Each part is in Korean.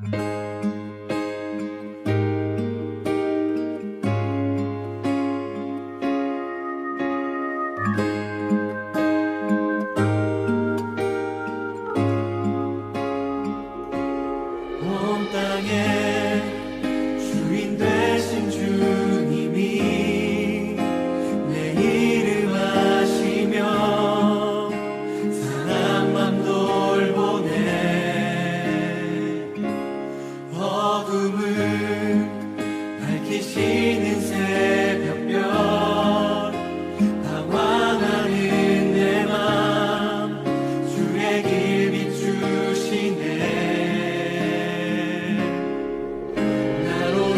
온 땅의 주인 되신 주님이 내 이름 아시며 사랑만 돌보네. 어둠을 밝히시는 새벽별 방황하는 내 맘 주의 길 비추시네.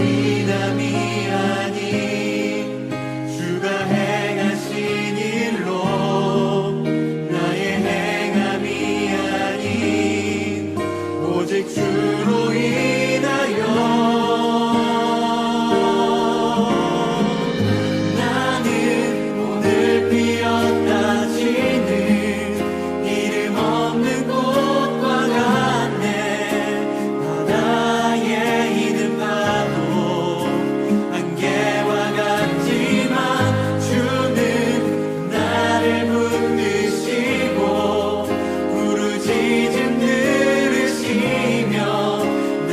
인함이 아닌 주가 행하신 일로 나의 행함이 아닌 오직 주로 인하여 나는 오늘 피었다 지는 이름 없는 꽃과 같네. 바다에 있는 파도 안개와 같지만 주는 나를 붙드시고 부르짖음 들으시며 내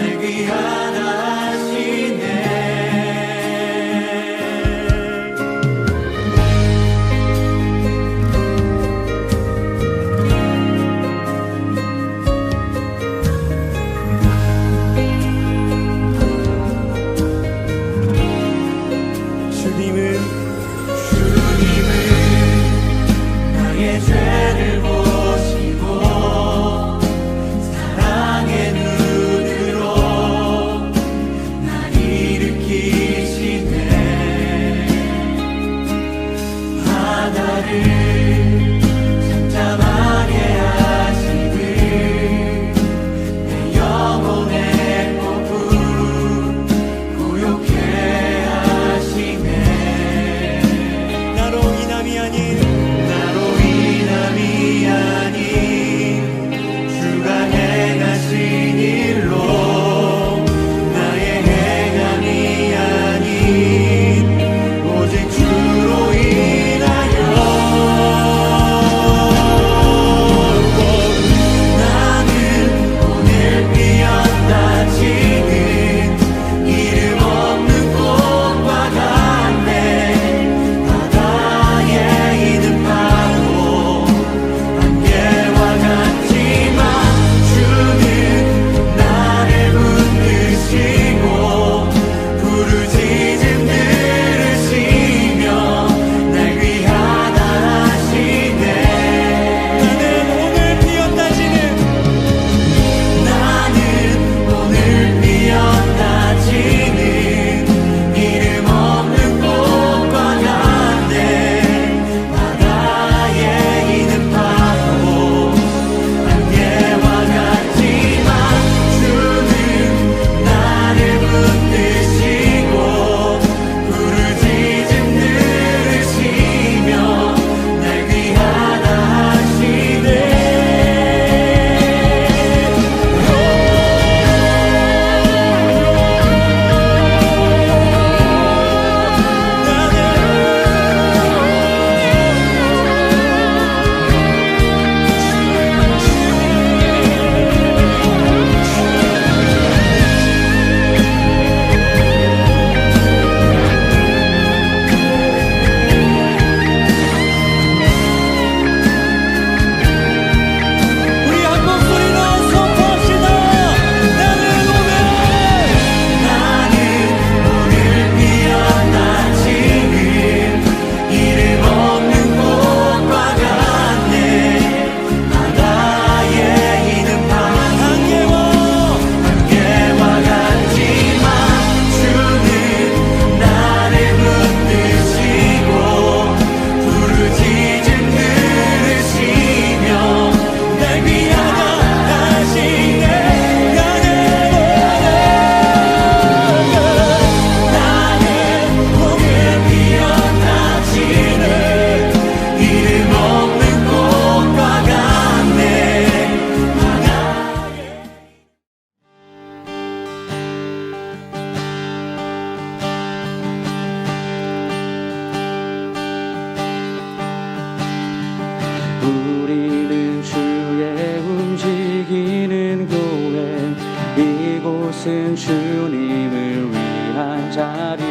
이곳은 주님을 위한 자리,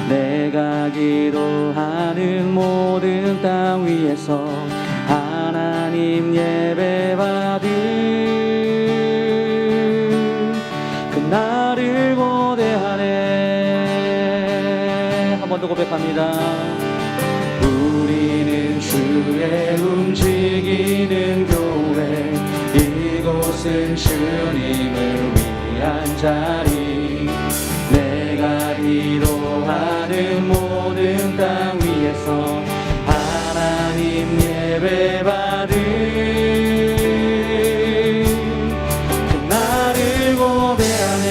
내가 기도하는 모든 땅 위에서 하나님 예배받을 그날을 고대하네. 한 번 더 고백합니다. 우리는 주의 움직이는 교회, 이곳은 주님을 위한 자리, 내가 기도하는 모든 땅 위에서 하나님 예배받을 그날을 고대하네.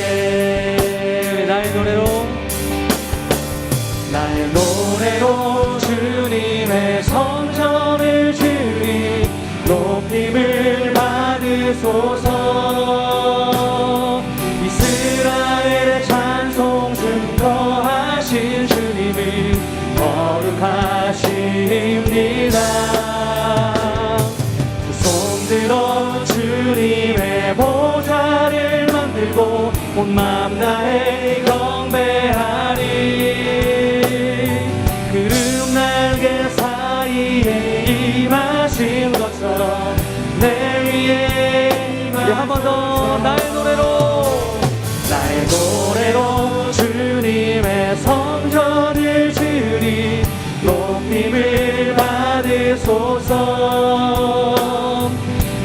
나의 노래로 주님의 성전을 주님 높임을 받으소서. 이스라엘의 찬송 증거하신 주님을 거룩하십니다. 두 손 들어 주님의 보좌를 만들고 온 맘 다해 경배하리. 구름 날개 사이에 임하신 것처럼 내 위에 우리 한 번 더 나의 노래로 주님의 성전을 주리 높임을 받으소서.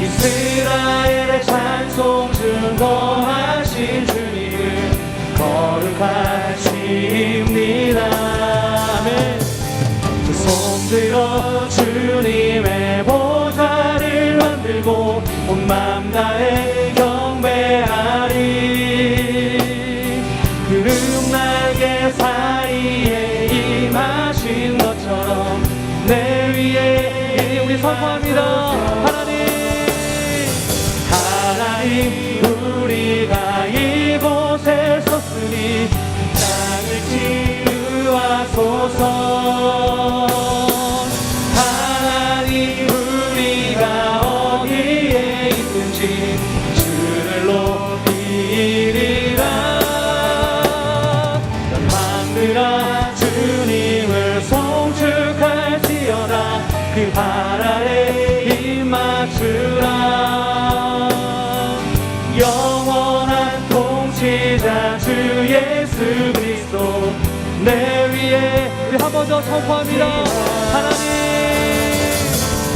이스라엘의 찬송 증거하신 주님을 거룩하십니다. 아멘. 두 손 들어 주님의 보좌를 만들고 온 맘 다해 경배하리. 구름 날개 사이에 임하신 것처럼 내 위에 우리 선포합니다. 하나님 우리가 이곳에 섰으니 땅을 치유하소서. 하나님 우리가 어디에 있든지 주를 높이리라. 열방들아 주님을 송축할지어다. 그 발 아래 힘 맞추라. 영원한 통치자 주 예수 그리스도 내 위에 우리 한 번 더 선포합니다.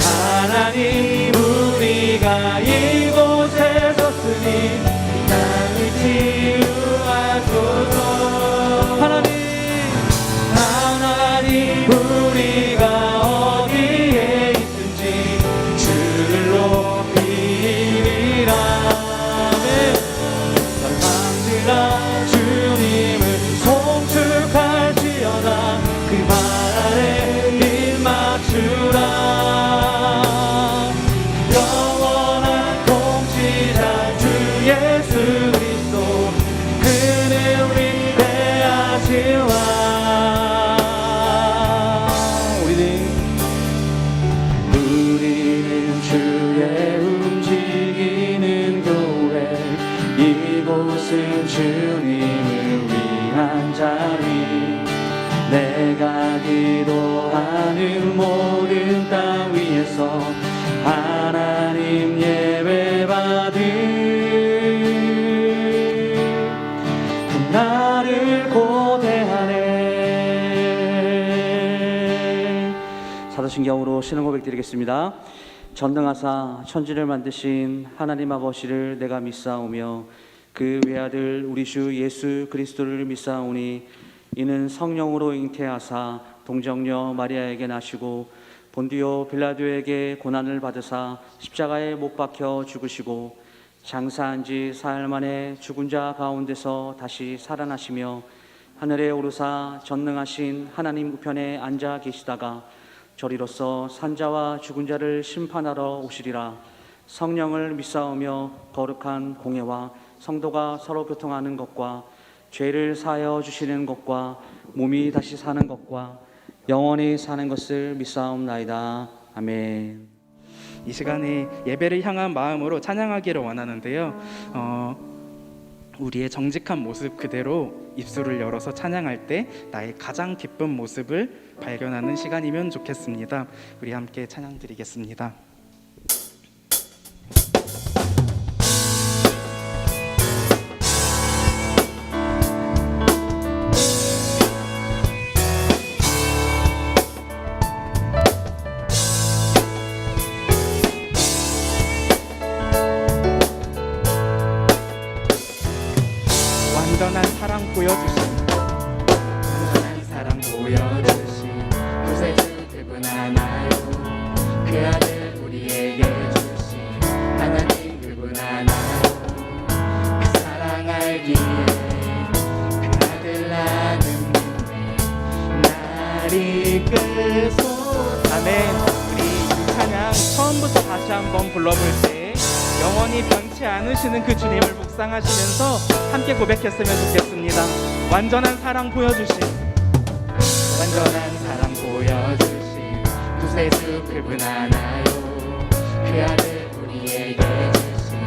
하나님 우리가 이곳에 섰으니 땅을 치유하소서. 하나님 우리가 어디에 있든지 주를 높이리라. 주님을 송축할지어다. 그 발 아래 힘 맞추라. 영원한 통치자 주 예수 그리스도 그는 우리 대하시와. 우리는 주의 움직이는 교회, 이곳은 주님을 위한 자리, 내가 기도하는 모든 땅 위에서 하나님 예배받을 그날을 고대하네. 사도신경으로 신앙 고백 드리겠습니다. 전능하사 천지를 만드신 하나님 아버지를 내가 믿사오며 그 외아들 우리 주 예수 그리스도를 믿사오니 이는 성령으로 잉태하사 동정녀 마리아에게 나시고 본디오 빌라도에게 고난을 받으사 십자가에 못 박혀 죽으시고 장사한 지 사흘 만에 죽은 자 가운데서 다시 살아나시며 하늘에 오르사 전능하신 하나님 우편에 앉아 계시다가 저리로서 산자와 죽은 자를 심판하러 오시리라. 성령을 믿사오며 거룩한 공예와 성도가 서로 교통하는 것과 죄를 사하여 주시는 것과 몸이 다시 사는 것과 영원히 사는 것을 믿사옵나이다. 아멘. 이 시간에 예배를 향한 마음으로 찬양하기를 원하는데요. 우리의 정직한 모습 그대로 입술을 열어서 찬양할 때 나의 가장 기쁜 모습을 발견하는 시간이면 좋겠습니다. 우리 함께 찬양 드리겠습니다. 완전한 사랑 보여주신 완전한 사랑 보여주신 구세주 그분 하나요 그 아들 우리에게 주신 하나님 그분 하나요 그 사랑 알기에 그 아들 나는 믿네 날 이끌소서. 아멘. 우리 이 찬양 처음부터 다시 한번 불러볼 때 영원히 변치 않으시는 그 주님을 묵상하시면서 함께 고백했으면 좋겠습니다. 완전한 사랑 보여주신 완전한 사랑 보여주신 구세주 그분 하나요 그 아들 우리에게 주신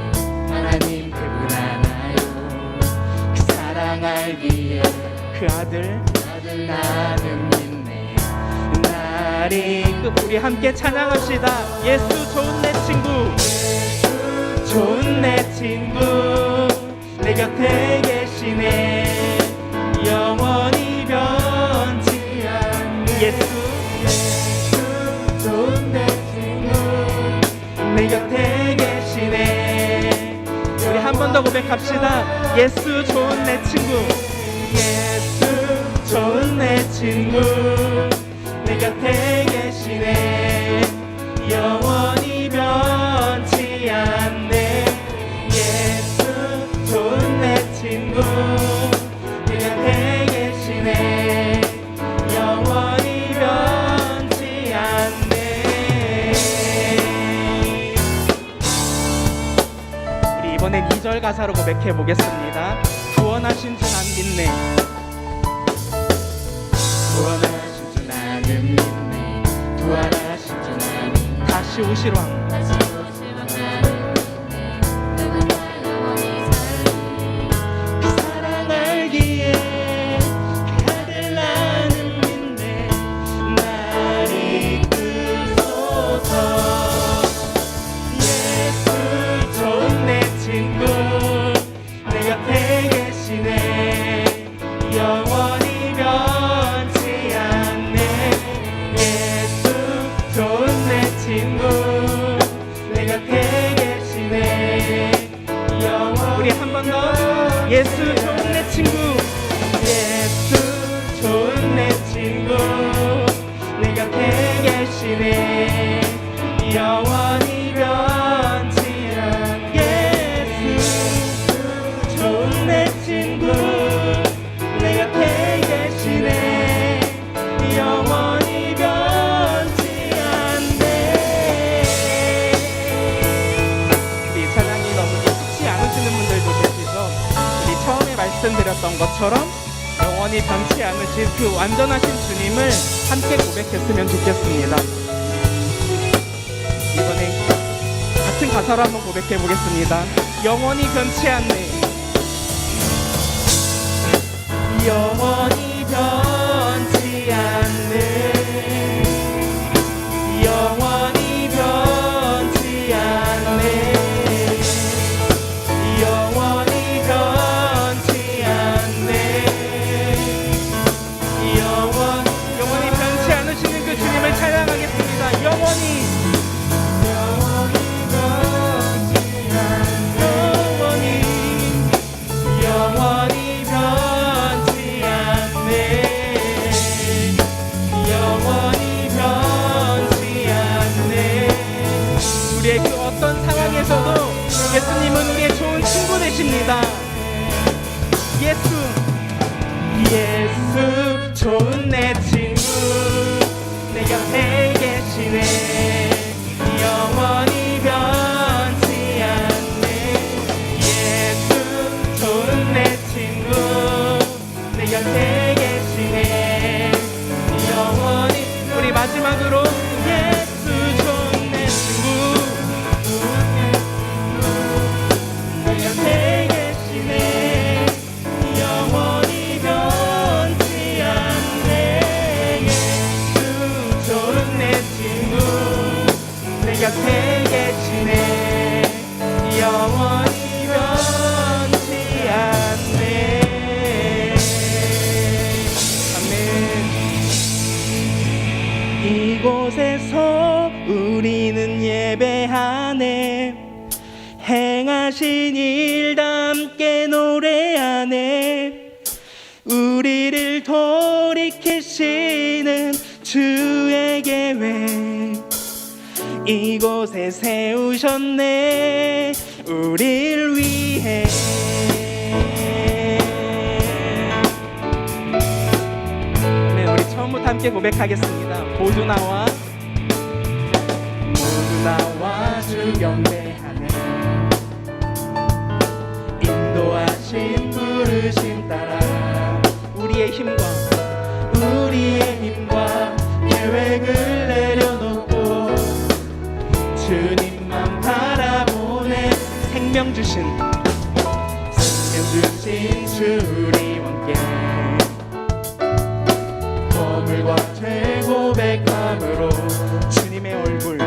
하나님 그분 하나요 그 사랑 알기에 그 아들 나는 믿네 날이 우리 함께 찬양합시다. 예수 좋은 내 친구 좋은 내 친구 내 곁에 계시네 영원히 변치 않네 예수 좋은 내 친구 내 곁에 계시네. 우리 한 번 더 고백합시다. 예수 좋은 내 친구 예수 좋은 내 친구 내 곁에 계시네 영원히 변치 않네 예수 좋은 내 친구 내 곁에 계시네 영원히 변치 않네. 우리 이번엔 2절 가사로 고백해 보겠습니다. 구원하신 주 난 믿네 구원하신 주 나는 믿네 부활하신 주 나는 다시 오실 왕 영원히 변치 않네 예수 좋은 내 친구 내 곁에 계시네 우리 한 번 더 예수 좋은 내 친구 예수 좋은 내 친구 내 곁에 계시네 영원히 변치 않네 예수 좋은 내 친구 내 곁에 계시네 영원히 변치 않네. 우리 찬양이 너무 예쁘지 않으시는 분들도 계시죠? 우리 처음에 말씀드렸던 것처럼 영원히 변치 않으신 그 완전하신 주님을 함께 고백했으면 좋겠습니다. 이번에 같은 가사로 한번 고백해 보겠습니다. 영원히 변치 않네 영원히 변치 않네 영원히 변치 않네 영원히 변치 않네 영원히 변치 않으시는 그 주님을 찬양하겠습니다. 영원히 변치 않네 영원히 변치 영원히 변치 않네. 우리의 그 어떤 상황에서도 예수님은 우리의 좋은 친구 되십니다. 예수 좋은 내 친구 내 곁에 계시네 영원히 변치 않네 예수 좋은 내 친구 내 곁에 계시네 영원히. 우리 마지막으로 예수 좋은 내 친구 내 곁에 계시네 행하신 일 함께 노래하네. 우리를 돌이키시는 주의 계획 이곳에 세우셨네. 우릴 위해. 네, 우리 처음부터 함께 고백하겠습니다. 모두 나와 주 경배하네. 인도하신 부르심 따라 우리의 힘과 계획을 내려놓고 주님만 바라보네. 생명 주신 주 우리 함께 허물과 죄 고백함으로 주님의 얼굴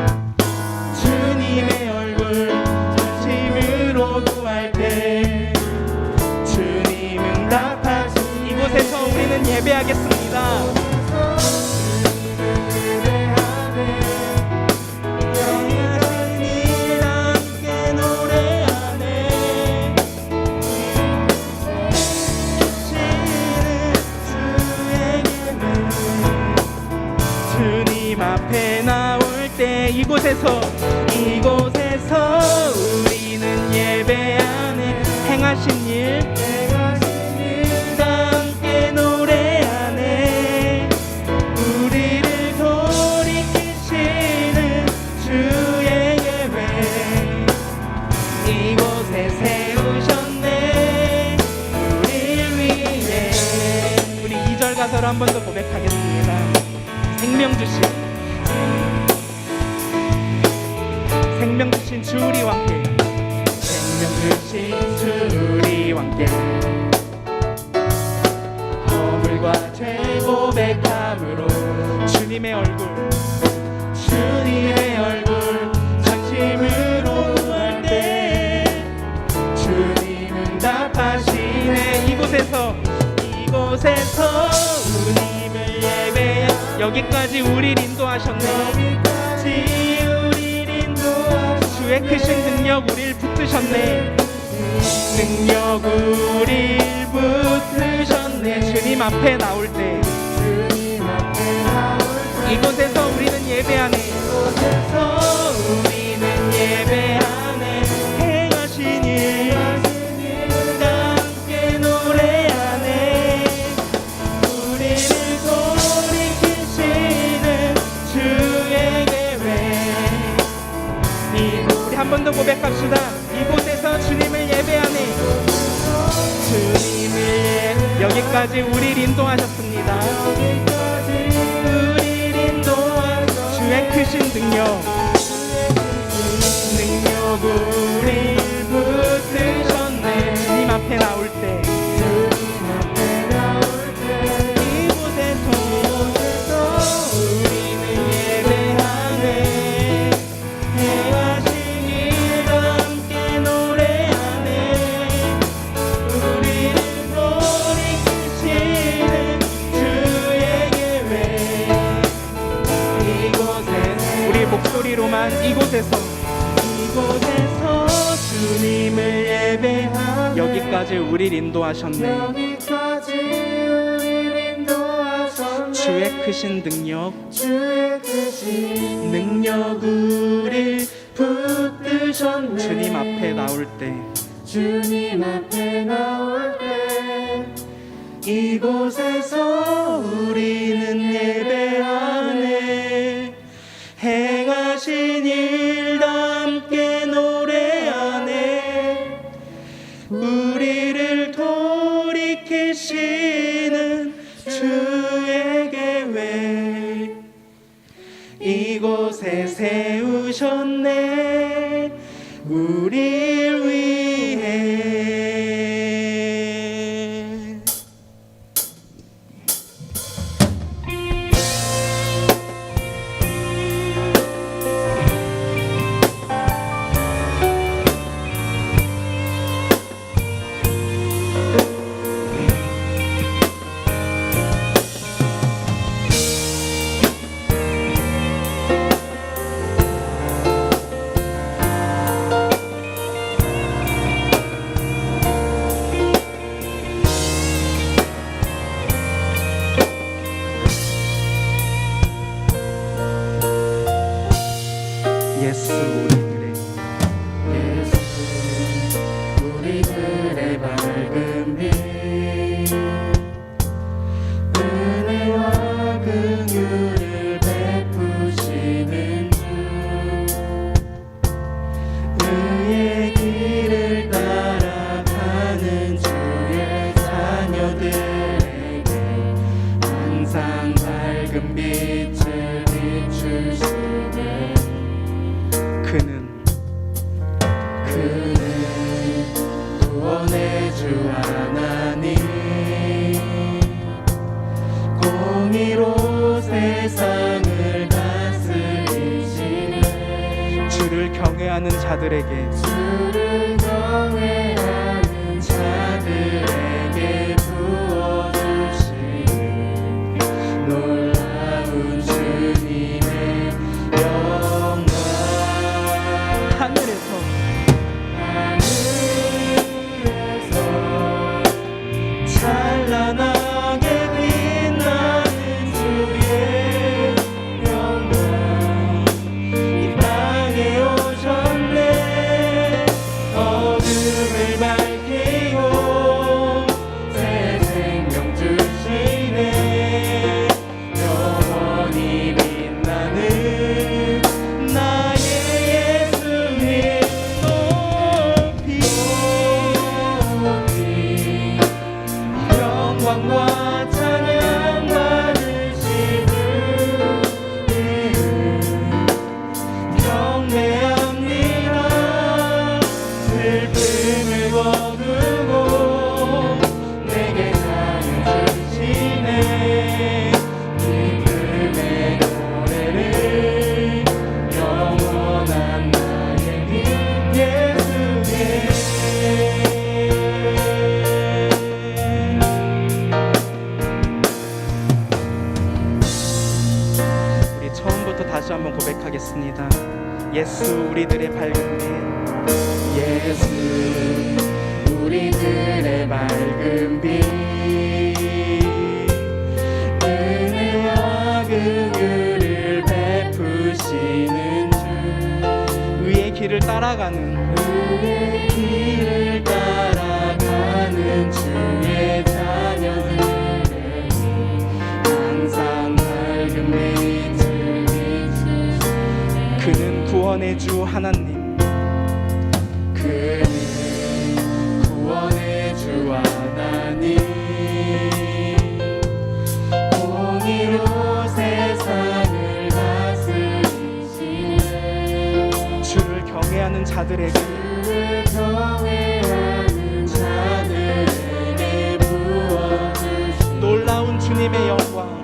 진심으로 구할 때 주님은 답하시. 이곳에서 우리는 예배하겠습니다. 앞에 나올 때 이곳에서 우리는 예배하네. 행하신 일 함께 노래하네. 우리를 돌이키시는 주의 계획 이곳에 세우셨네. 우릴 위해. 우리 2절 가사로 한 번 더 고백하겠습니다. 생명 주신 주 우리와 함께. 생명 주신 주 우리와 함께 허물과 죄 고백함으로 주님의 얼굴 전심으로 구할 때 주님은 답하시네. 이곳에서 주님을 예배해. 여기까지 우리를 인도하셨네. 주의 크신 능력 우릴 붙드셨네. 주님 앞에 나올 때 이곳에서 우리는 예배하네. 행하신 일 함께 노래하네. 우리를 돌이키시는 주의 계획. 우리 한 번 더 고백합시다. 이곳에서 주님을 예배하네. 여기까지 우리를 인도하셨습니다. 주의 크신 능력 우릴 붙드셨네. 주님 앞에 나올 때 이곳에서 우리는 예배하네. 행하신 일 함께 노래하네. 우리를 돌이키시는 주의 계획 우리 목소리로만 이곳에서 주님을 예배하네. 여기까지 우릴 인도하셨네. 주의 크신 능력 우릴 붙드셨네. 주님 앞에 나올 때 이곳에서 우리는 예배하네. 행하신 일 함께 노래하네. 우리를 돌이키시는 주의 계획 이곳에 세우셨네. 우릴 위해. 주 하나님 공의로 세상을 다스리시네 주를 경외하는 자들에게 주를 경외하는 자들에게 부어주시는 놀라운 주님의 영광 하늘에서 찬란하게 빛나는 주의 영광 이 땅에 오셨네 어둠을 밝히고 새 생명 주시네 영원히 빛나는 나의 예수님 높이 영광과 찬양 받으시는 경배합니다 슬픔을 거두고 내게 자유 주시네 기쁨의 노래를 영원한 나의 빛 예수님 우리 처음부터 다시 한번 고백하겠습니다. 예수 우리들의 밝은 빛 예수 우리들의 밝은 빛 은혜와 긍휼을 베푸시는 주 의의 길을 따라가는 의의 길을 따라가는 주의 자녀들에게 항상 밝은 빛을 비추시네 그는 구원의 주 하나님 그는 구원의 주 하나님 공의로 세상을 다스리시네 주를 경외하는 자들에게 주를 경외하는 자들에게 부어주시는 놀라운 주님의 영광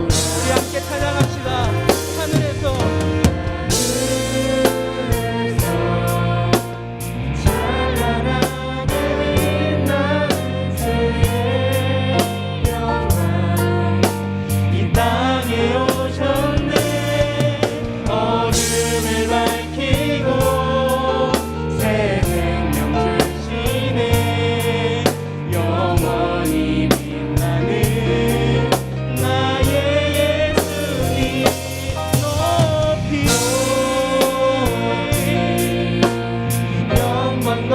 우리 함께 찬양합시다. 하늘에서 찬란하게 빛나는 주의 영광 이 땅에 오셨네 어둠을 밝히고 새 생명 주시네 영원히 빛나는 나의 예수님 높이 영광과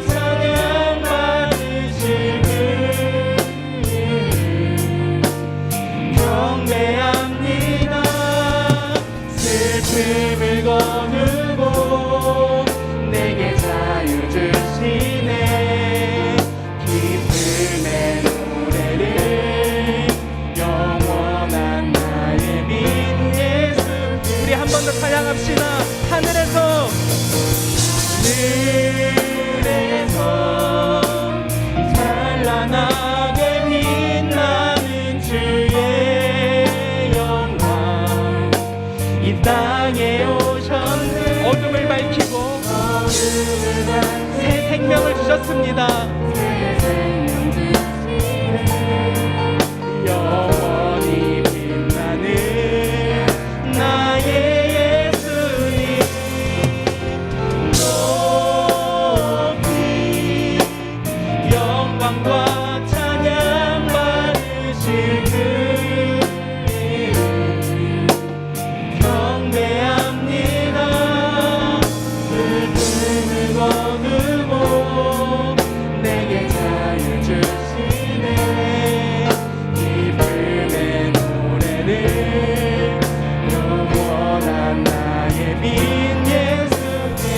찬양 받으실 그 경배합니다 슬픔을 거두고 내게 자유 주시네 기쁨의 노래를 영원한 나의 빛 예수 우리 한 번 더 찬양합시다. 하늘에서 하늘에서 찬란하게 빛나는 주의 영광 이 땅에 오셨네 어둠을 밝히고 어둠을 밝히고 새 생명을 주셨습니다. 새 생명 주시네 영원히 빛나는 나의 예수님 높이 영광과 찬양 받으실 그 이름 경배합니다 슬픔을 거두고 내게 자유 주시네 기쁨의 노래를 영원한 나의 빛 예수님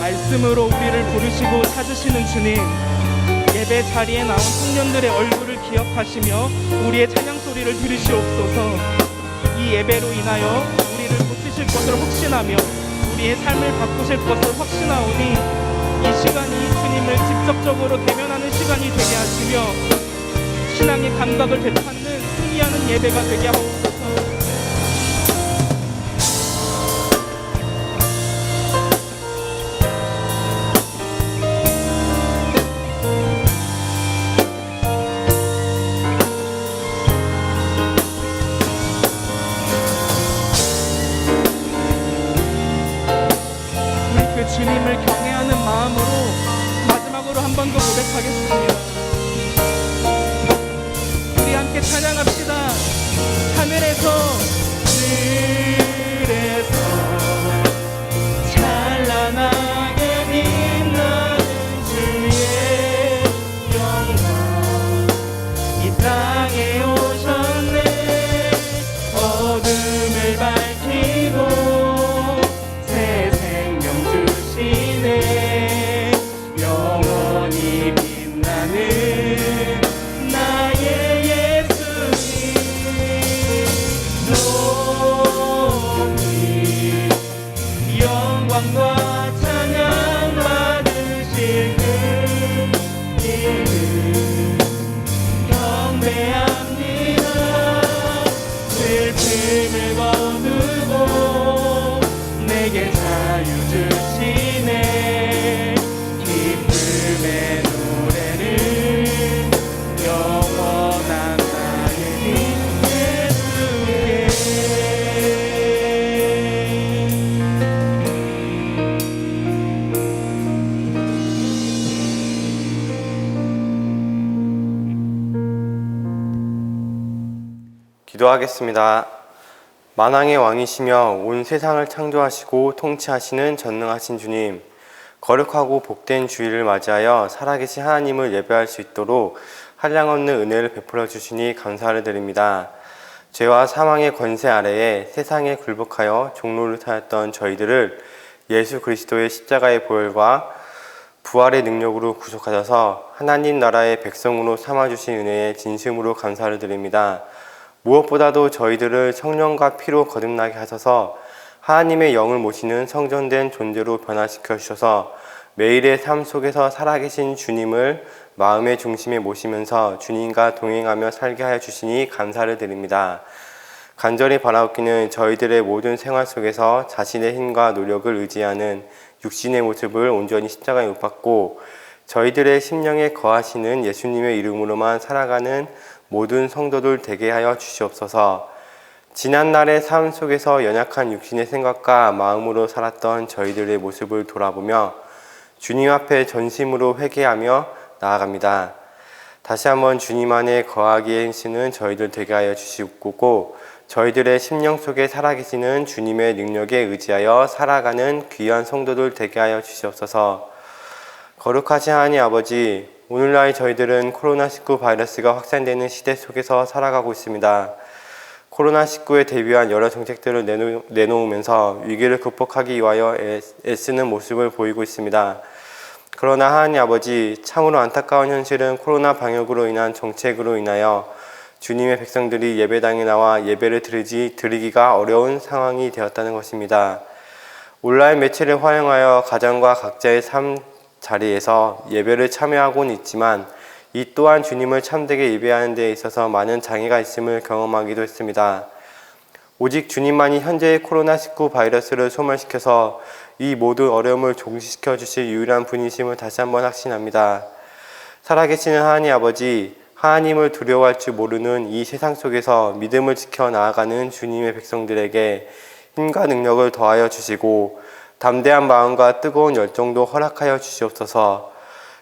말씀으로 우리를 부르시고 찾으시는 주님 예배 자리에 나온 청년들의 얼굴을 기억하시며 우리의 찬양 소리 우리를 들으시옵소서. 이 예배로 인하여 우리를 고치실 것을 확신하며 우리의 삶을 바꾸실 것을 확신하오니 이 시간이 주님을 직접적으로 대면하는 시간이 되게 하시며 신앙의 감각을 되찾는 승리하는 예배가 되게 하옵소서. 주님을 경외하는 마음으로 마지막으로 한 번 더 고백하겠습니다. 우리 함께 찬양합시다. 하늘에서 찬란하게 빛나는 주의 영광 이 땅에 오셨네. 어둠을 밝히고 영원히 빛나는 나의 예수님 높이 영광과 찬양 받으실 그 이름 경배합니다. 슬픔을 거두고 내게 자유 주시네. 기쁨의 노래를 영원한 나의 빈 예수께. 기도하겠습니다. 만왕의 왕이시며 온 세상을 창조하시고 통치하시는 전능하신 주님, 거룩하고 복된 주일을 맞이하여 살아계신 하나님을 예배할 수 있도록 한량없는 은혜를 베풀어 주시니 감사를 드립니다. 죄와 사망의 권세 아래에 세상에 굴복하여 종로를 타였던 저희들을 예수 그리스도의 십자가의 보혈과 부활의 능력으로 구속하셔서 하나님 나라의 백성으로 삼아주신 은혜에 진심으로 감사를 드립니다. 무엇보다도 저희들을 성령과 피로 거듭나게 하셔서 하나님의 영을 모시는 성전된 존재로 변화시켜 주셔서 매일의 삶 속에서 살아계신 주님을 마음의 중심에 모시면서 주님과 동행하며 살게 하여 주시니 감사를 드립니다. 간절히 바라옵기는 저희들의 모든 생활 속에서 자신의 힘과 노력을 의지하는 육신의 모습을 온전히 십자가에 못 박고 저희들의 심령에 거하시는 예수님의 이름으로만 살아가는 모든 성도들 되게 하여 주시옵소서. 지난날의 삶 속에서 연약한 육신의 생각과 마음으로 살았던 저희들의 모습을 돌아보며 주님 앞에 전심으로 회개하며 나아갑니다. 다시 한번 주님 안에 거하기에 힘쓰는 저희들 되게 하여 주시옵고 저희들의 심령 속에 살아계시는 주님의 능력에 의지하여 살아가는 귀한 성도들 되게 하여 주시옵소서. 거룩하신 하나님 아버지, 오늘날 저희들은 코로나19 바이러스가 확산되는 시대 속에서 살아가고 있습니다. 코로나19에 대비한 여러 정책들을 내놓으면서 위기를 극복하기 위하여 애쓰는 모습을 보이고 있습니다. 그러나 하나님 아버지, 참으로 안타까운 현실은 코로나 방역으로 인한 정책으로 인하여 주님의 백성들이 예배당에 나와 예배를 드리기가 어려운 상황이 되었다는 것입니다. 온라인 매체를 활용하여 가정과 각자의 삶 자리에서 예배를 참여하고는 있지만 이 또한 주님을 참되게 예배하는 데 있어서 많은 장애가 있음을 경험하기도 했습니다. 오직 주님만이 현재의 코로나19 바이러스를 소멸시켜서 이 모든 어려움을 종식시켜 주실 유일한 분이심을 다시 한번 확신합니다. 살아계시는 하나님 아버지, 하나님을 두려워할 줄 모르는 이 세상 속에서 믿음을 지켜 나아가는 주님의 백성들에게 힘과 능력을 더하여 주시고 담대한 마음과 뜨거운 열정도 허락하여 주시옵소서.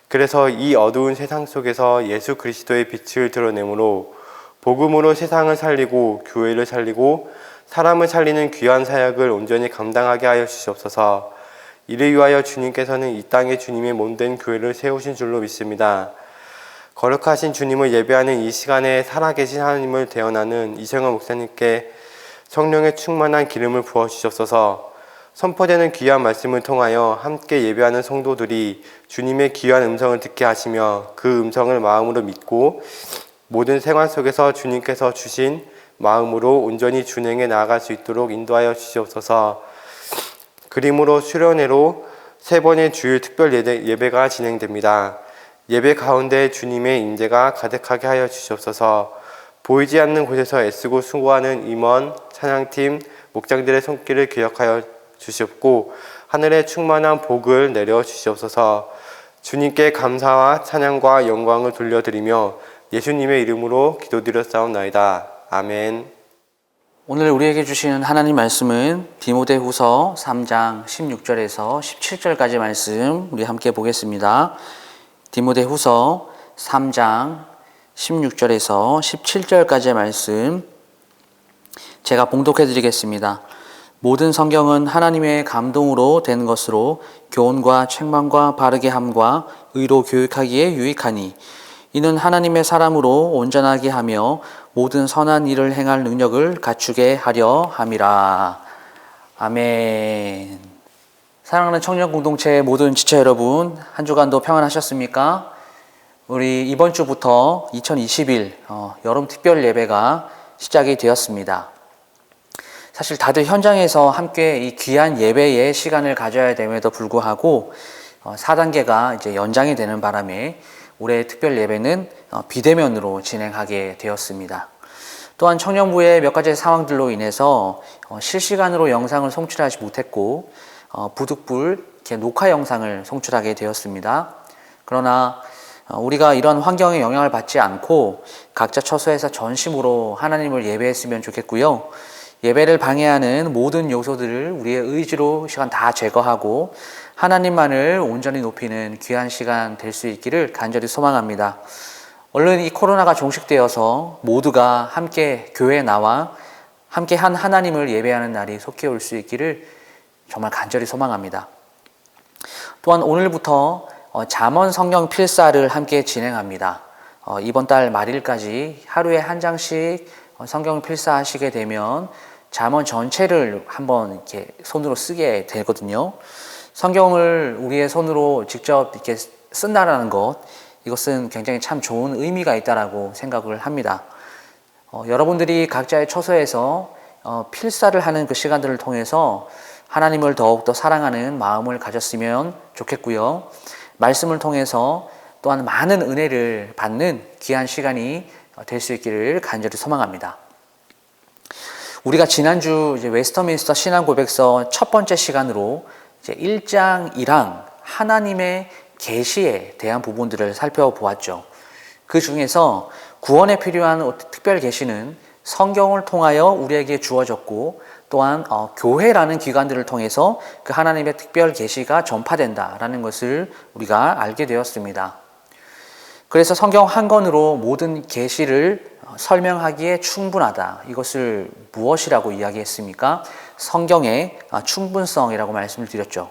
그래서 이 어두운 세상 속에서 예수 그리스도의 빛을 드러내므로 복음으로 세상을 살리고 교회를 살리고 사람을 살리는 귀한 사역을 온전히 감당하게 하여 주시옵소서. 이를 위하여 주님께서는 이 땅에 주님의 몸된 교회를 세우신 줄로 믿습니다. 거룩하신 주님을 예배하는 이 시간에 살아계신 하나님을 대언하는 이성현 목사님께 성령의 충만한 기름을 부어주시옵소서. 선포되는 귀한 말씀을 통하여 함께 예배하는 성도들이 주님의 귀한 음성을 듣게 하시며 그 음성을 마음으로 믿고 모든 생활 속에서 주님께서 주신 마음으로 온전히 준행해 나아갈 수 있도록 인도하여 주시옵소서. 그림으로 수련회로 3번의 주일 특별 예배가 진행됩니다. 예배 가운데 주님의 임재가 가득하게 하여 주시옵소서. 보이지 않는 곳에서 애쓰고 수고하는 임원, 찬양팀, 목장들의 손길을 기억하여 주시옵고 하늘에 충만한 복을 내려 주시옵소서. 주님께 감사와 찬양과 영광을 돌려드리며 예수님의 이름으로 기도드렸사옵나이다. 아멘. 오늘 우리에게 주시는 하나님 말씀은 디모데후서 3장 16절에서 17절까지 말씀 우리 함께 보겠습니다. 디모데후서 3장 16절에서 17절까지의 말씀 제가 봉독해 드리겠습니다. 모든 성경은 하나님의 감동으로 된 것으로 교훈과 책망과 바르게 함과 의로 교육하기에 유익하니 이는 하나님의 사람으로 온전하게 하며 모든 선한 일을 행할 능력을 갖추게 하려 함이라. 아멘. 사랑하는 청년 공동체의 모든 지체 여러분, 한 주간도 평안하셨습니까? 우리 이번 주부터 2021 여름 특별 예배가 시작이 되었습니다. 사실 다들 현장에서 함께 이 귀한 예배의 시간을 가져야 됨에도 불구하고 4단계가 이제 연장이 되는 바람에 올해 특별 예배는 비대면으로 진행하게 되었습니다. 또한 청년부의 몇 가지 상황들로 인해서 실시간으로 영상을 송출하지 못했고 부득불 이렇게 녹화 영상을 송출하게 되었습니다. 그러나 우리가 이런 환경에 영향을 받지 않고 각자 처소에서 전심으로 하나님을 예배했으면 좋겠고요. 예배를 방해하는 모든 요소들을 우리의 의지로 시간 다 제거하고 하나님만을 온전히 높이는 귀한 시간 될 수 있기를 간절히 소망합니다. 얼른 이 코로나가 종식되어서 모두가 함께 교회에 나와 함께 한 하나님을 예배하는 날이 속히 올 수 있기를 정말 간절히 소망합니다. 또한 오늘부터 잠언 성경 필사를 함께 진행합니다. 이번 달 말일까지 하루에 한 장씩 성경 필사하시게 되면 잠언 전체를 한번 이렇게 손으로 쓰게 되거든요. 성경을 우리의 손으로 직접 이렇게 쓴다라는 것, 이것은 굉장히 참 좋은 의미가 있다라고 생각을 합니다. 여러분들이 각자의 처소에서 필사를 하는 그 시간들을 통해서 하나님을 더욱더 사랑하는 마음을 가졌으면 좋겠고요. 말씀을 통해서 또한 많은 은혜를 받는 귀한 시간이 될 수 있기를 간절히 소망합니다. 우리가 지난주 이제 웨스터민스터 신앙고백서 첫 번째 시간으로 이제 1장 1항 하나님의 계시에 대한 부분들을 살펴보았죠. 그 중에서 구원에 필요한 특별 계시는 성경을 통하여 우리에게 주어졌고 또한 교회라는 기관들을 통해서 그 하나님의 특별 계시가 전파된다라는 것을 우리가 알게 되었습니다. 그래서 성경 한 권으로 모든 계시를 설명하기에 충분하다. 이것을 무엇이라고 이야기했습니까? 성경의 충분성이라고 말씀을 드렸죠.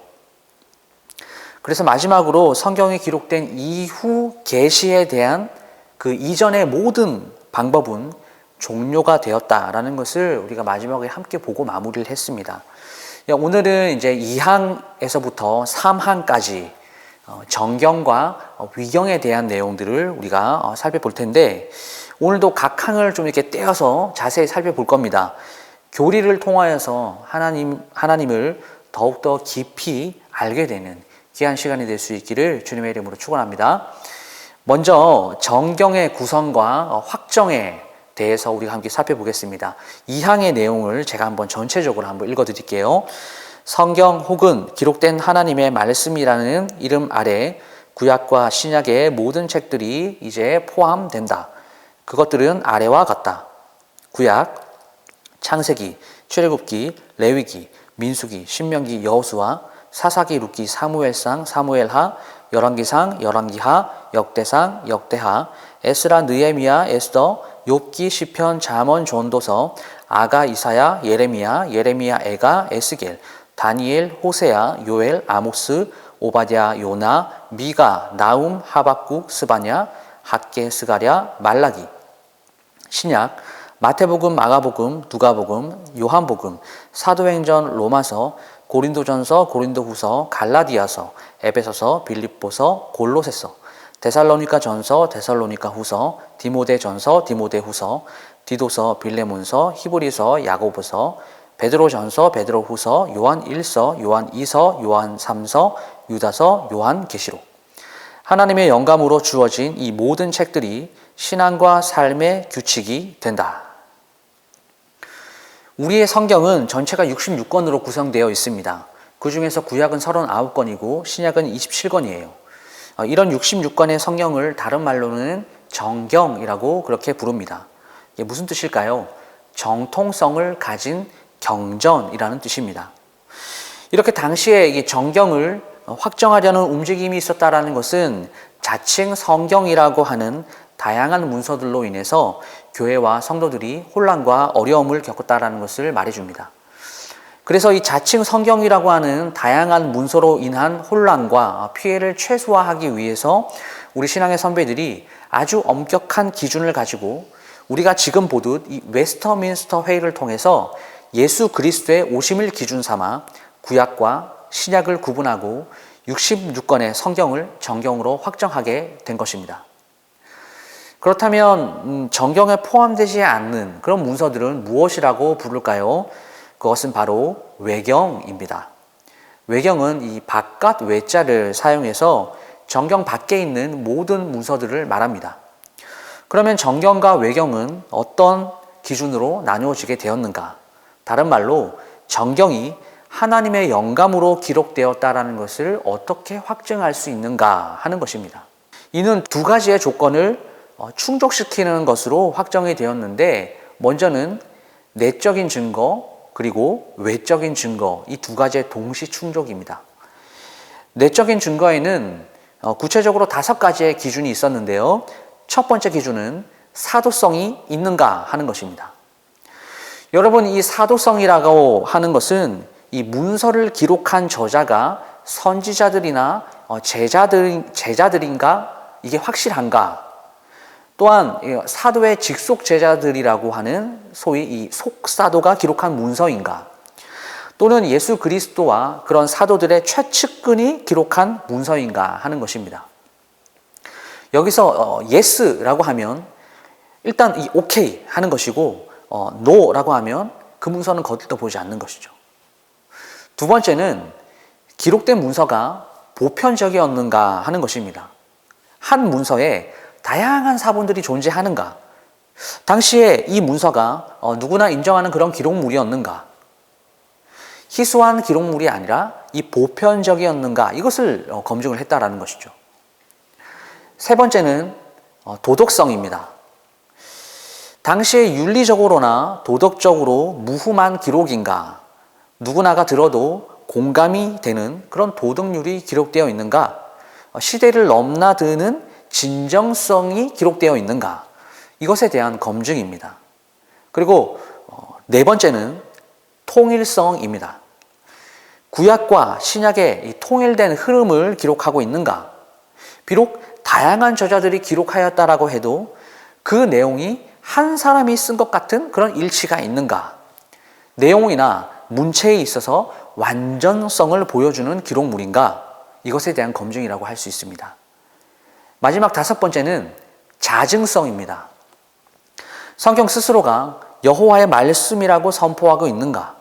그래서 마지막으로 성경에 기록된 이후 계시에 대한 그 이전의 모든 방법은 종료가 되었다라는 것을 우리가 마지막에 함께 보고 마무리를 했습니다. 오늘은 이제 2항에서부터 3항까지 정경과 위경에 대한 내용들을 우리가 살펴볼 텐데 오늘도 각 항을 좀 이렇게 떼어서 자세히 살펴볼 겁니다. 교리를 통하여서 하나님을 더욱더 깊이 알게 되는 귀한 시간이 될 수 있기를 주님의 이름으로 축원합니다. 먼저 정경의 구성과 확정에 대해서 우리가 함께 살펴보겠습니다. 2항의 내용을 제가 한번 전체적으로 한번 읽어드릴게요. 성경 혹은 기록된 하나님의 말씀이라는 이름 아래 구약과 신약의 모든 책들이 이제 포함된다. 그것들은 아래와 같다. 구약, 창세기, 출애굽기, 레위기, 민수기, 신명기, 여호수아, 사사기, 룻기, 사무엘상, 사무엘하, 열왕기상, 열왕기하, 역대상, 역대하, 에스라, 느헤미야, 에스더, 욥기, 시편, 잠언, 전도서, 아가, 이사야, 예레미야, 예레미야, 에가, 에스겔, 다니엘, 호세야, 요엘, 아모스, 오바댜, 요나, 미가, 나움, 하박국, 스바냐, 학개, 스가랴, 말라기. 신약 마태복음, 마가복음, 누가복음, 요한복음, 사도행전, 로마서, 고린도전서, 고린도후서, 갈라디아서, 에베소서, 빌립보서, 골로새서, 데살로니가 전서, 데살로니가 후서, 디모데 전서, 디모데 후서, 디도서, 빌레몬서, 히브리서, 야고보서, 베드로 전서, 베드로 후서, 요한 1서, 요한 2서, 요한 3서, 유다서, 요한 계시록. 하나님의 영감으로 주어진 이 모든 책들이 신앙과 삶의 규칙이 된다. 우리의 성경은 전체가 66권으로 구성되어 있습니다. 그 중에서 구약은 39권이고 신약은 27권이에요. 이런 66권의 성경을 다른 말로는 정경이라고 그렇게 부릅니다. 이게 무슨 뜻일까요? 정통성을 가진 경전이라는 뜻입니다. 이렇게 당시에 이 정경을 확정하려는 움직임이 있었다라는 것은 자칭 성경이라고 하는 다양한 문서들로 인해서 교회와 성도들이 혼란과 어려움을 겪었다라는 것을 말해줍니다. 그래서 이 자칭 성경이라고 하는 다양한 문서로 인한 혼란과 피해를 최소화하기 위해서 우리 신앙의 선배들이 아주 엄격한 기준을 가지고 우리가 지금 보듯 이 웨스터민스터 회의를 통해서 예수 그리스도의 오심을 기준 삼아 구약과 신약을 구분하고 66권의 성경을 정경으로 확정하게 된 것입니다. 그렇다면 정경에 포함되지 않는 그런 문서들은 무엇이라고 부를까요? 그것은 바로 외경입니다. 외경은 이 바깥 외자를 사용해서 정경 밖에 있는 모든 문서들을 말합니다. 그러면 정경과 외경은 어떤 기준으로 나누어지게 되었는가? 다른 말로 정경이 하나님의 영감으로 기록되었다라는 것을 어떻게 확증할 수 있는가 하는 것입니다. 이는 두 가지의 조건을 충족시키는 것으로 확정이 되었는데, 먼저는 내적인 증거 그리고 외적인 증거, 이 두 가지의 동시 충족입니다. 내적인 증거에는 구체적으로 5가지의 기준이 있었는데요. 첫 번째 기준은 사도성이 있는가 하는 것입니다. 여러분, 이 사도성이라고 하는 것은 이 문서를 기록한 저자가 선지자들이나 제자들인가, 이게 확실한가? 또한 사도의 직속 제자들이라고 하는 소위 이 속사도가 기록한 문서인가? 또는 예수 그리스도와 그런 사도들의 최측근이 기록한 문서인가 하는 것입니다. 여기서 yes라고 하면 일단 이 오케이 하는 것이고, no라고 하면 그 문서는 거들떠 보지 않는 것이죠. 두 번째는 기록된 문서가 보편적이었는가 하는 것입니다. 한 문서에 다양한 사본들이 존재하는가? 당시에 이 문서가 누구나 인정하는 그런 기록물이었는가? 희소한 기록물이 아니라 이 보편적이었는가? 이것을 검증을 했다라는 것이죠. 세 번째는 도덕성입니다. 당시에 윤리적으로나 도덕적으로 무흠한 기록인가? 누구나가 들어도 공감이 되는 그런 도덕률이 기록되어 있는가? 시대를 넘나드는 진정성이 기록되어 있는가? 이것에 대한 검증입니다. 그리고 네 번째는 통일성입니다. 구약과 신약의 이 통일된 흐름을 기록하고 있는가? 비록 다양한 저자들이 기록하였다라고 해도 그 내용이 한 사람이 쓴 것 같은 그런 일치가 있는가? 내용이나 문체에 있어서 완전성을 보여주는 기록물인가? 이것에 대한 검증이라고 할 수 있습니다. 마지막 5번째는 자증성입니다. 성경 스스로가 여호와의 말씀이라고 선포하고 있는가?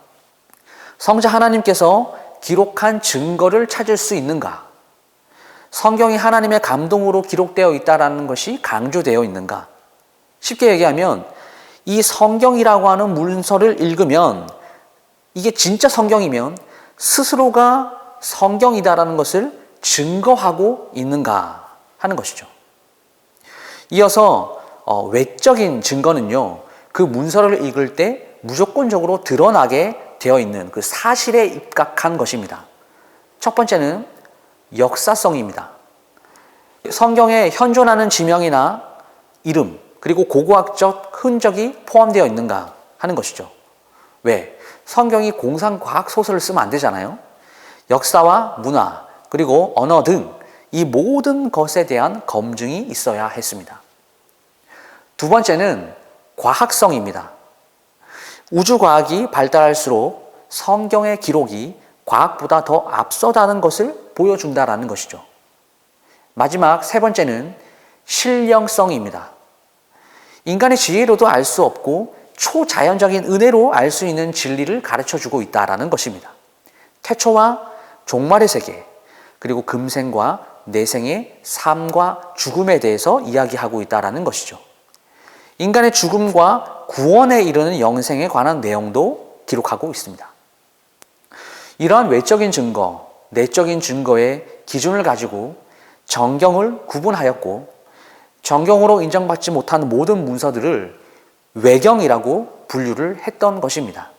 성자 하나님께서 기록한 증거를 찾을 수 있는가? 성경이 하나님의 감동으로 기록되어 있다는 것이 강조되어 있는가? 쉽게 얘기하면 이 성경이라고 하는 문서를 읽으면 이게 진짜 성경이면 스스로가 성경이다라는 것을 증거하고 있는가 하는 것이죠. 이어서 외적인 증거는요, 그 문서를 읽을 때 무조건적으로 드러나게 되어 있는 그 사실에 입각한 것입니다. 첫 번째는 역사성입니다. 성경에 현존하는 지명이나 이름, 그리고 고고학적 흔적이 포함되어 있는가 하는 것이죠. 왜? 성경이 공상과학 소설을 쓰면 안 되잖아요. 역사와 문화, 그리고 언어 등 이 모든 것에 대한 검증이 있어야 했습니다. 두 번째는 과학성입니다. 우주과학이 발달할수록 성경의 기록이 과학보다 더 앞서다는 것을 보여준다라는 것이죠. 마지막 세 번째는 신령성입니다. 인간의 지혜로도 알 수 없고 초자연적인 은혜로 알 수 있는 진리를 가르쳐주고 있다는 것입니다. 태초와 종말의 세계, 그리고 금생과 내생의 삶과 죽음에 대해서 이야기하고 있다는 것이죠. 인간의 죽음과 구원에 이르는 영생에 관한 내용도 기록하고 있습니다. 이러한 외적인 증거, 내적인 증거의 기준을 가지고 정경을 구분하였고, 정경으로 인정받지 못한 모든 문서들을 외경이라고 분류를 했던 것입니다.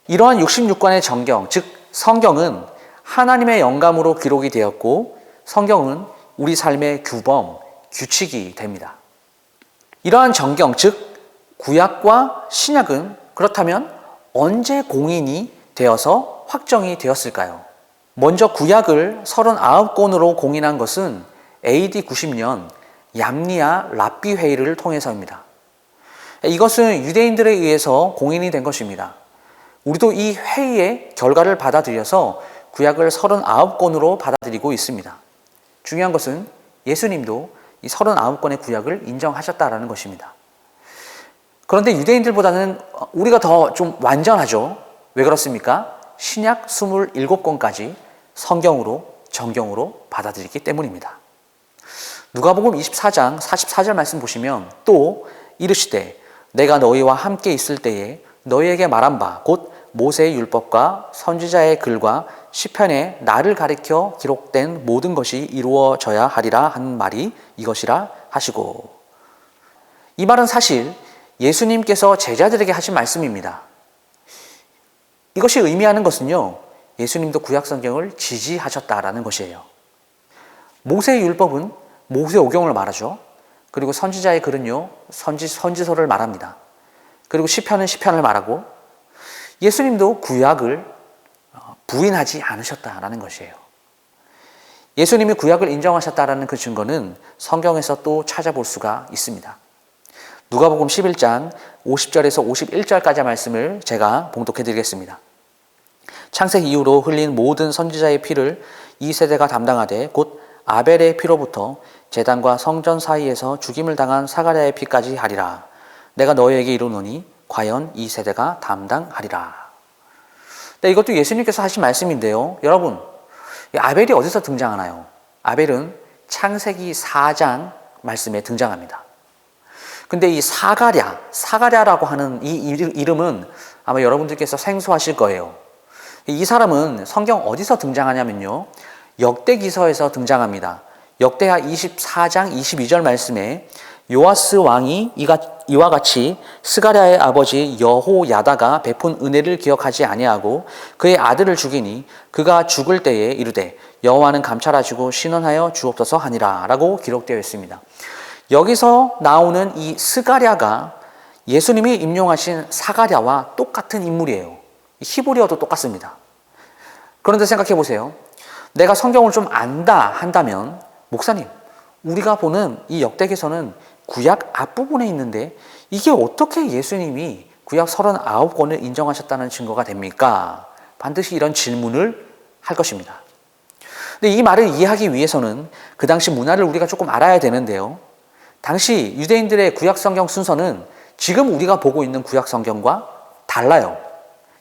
이러한 66권의 정경, 즉 성경은 하나님의 영감으로 기록이 되었고, 성경은 우리 삶의 규범, 규칙이 됩니다. 이러한 정경, 즉 구약과 신약은 그렇다면 언제 공인이 되어서 확정이 되었을까요? 먼저 구약을 39권으로 공인한 것은 AD 90년 얌리아 랍비 회의를 통해서입니다. 이것은 유대인들에 의해서 공인이 된 것입니다. 우리도 이 회의의 결과를 받아들여서 구약을 39권으로 받아들이고 있습니다. 중요한 것은 예수님도 이 39권의 구약을 인정하셨다는 것입니다. 그런데 유대인들보다는 우리가 더 좀 완전하죠. 왜 그렇습니까? 신약 27권까지 성경으로, 정경으로 받아들이기 때문입니다. 누가복음 24장 44절 말씀 보시면 또 이르시되 내가 너희와 함께 있을 때에 너희에게 말한 바 곧 모세의 율법과 선지자의 글과 시편에 나를 가리켜 기록된 모든 것이 이루어져야 하리라 한 말이 이것이라 하시고, 이 말은 사실 예수님께서 제자들에게 하신 말씀입니다. 이것이 의미하는 것은요, 예수님도 구약성경을 지지하셨다라는 것이에요. 모세의 율법은 모세오경을 말하죠. 그리고 선지자의 글은요, 선지서를 말합니다. 그리고 시편은 시편을 말하고, 예수님도 구약을 부인하지 않으셨다라는 것이에요. 예수님이 구약을 인정하셨다라는 그 증거는 성경에서 또 찾아볼 수가 있습니다. 누가복음 11장 50절에서 51절까지 말씀을 제가 봉독해 드리겠습니다. 창세기 이후로 흘린 모든 선지자의 피를 이 세대가 담당하되 곧 아벨의 피로부터 제단과 성전 사이에서 죽임을 당한 사가랴의 피까지 하리라. 내가 너희에게 이르노니 과연 이 세대가 담당하리라. 네, 이것도 예수님께서 하신 말씀인데요. 여러분, 아벨이 어디서 등장하나요? 아벨은 창세기 4장 말씀에 등장합니다. 근데 이 사가랴라고 하는 이 이름은 아마 여러분들께서 생소하실 거예요. 이 사람은 성경 어디서 등장하냐면요, 역대기서에서 등장합니다. 역대하 24장 22절 말씀에 요아스 왕이 이와 같이 스가랴의 아버지 여호야다가 베푼 은혜를 기억하지 아니하고 그의 아들을 죽이니 그가 죽을 때에 이르되 여호와는 감찰하시고 신원하여 주옵소서 하니라 라고 기록되어 있습니다. 여기서 나오는 이 스가랴가 예수님이 임용하신 사가랴와 똑같은 인물이에요. 히브리어도 똑같습니다. 그런데 생각해 보세요. 내가 성경을 좀 안다 한다면, 목사님, 우리가 보는 이 역대기서는 구약 앞부분에 있는데 이게 어떻게 예수님이 구약 39권을 인정하셨다는 증거가 됩니까? 반드시 이런 질문을 할 것입니다. 근데 이 말을 이해하기 위해서는 그 당시 문화를 우리가 조금 알아야 되는데요. 당시 유대인들의 구약 성경 순서는 지금 우리가 보고 있는 구약 성경과 달라요.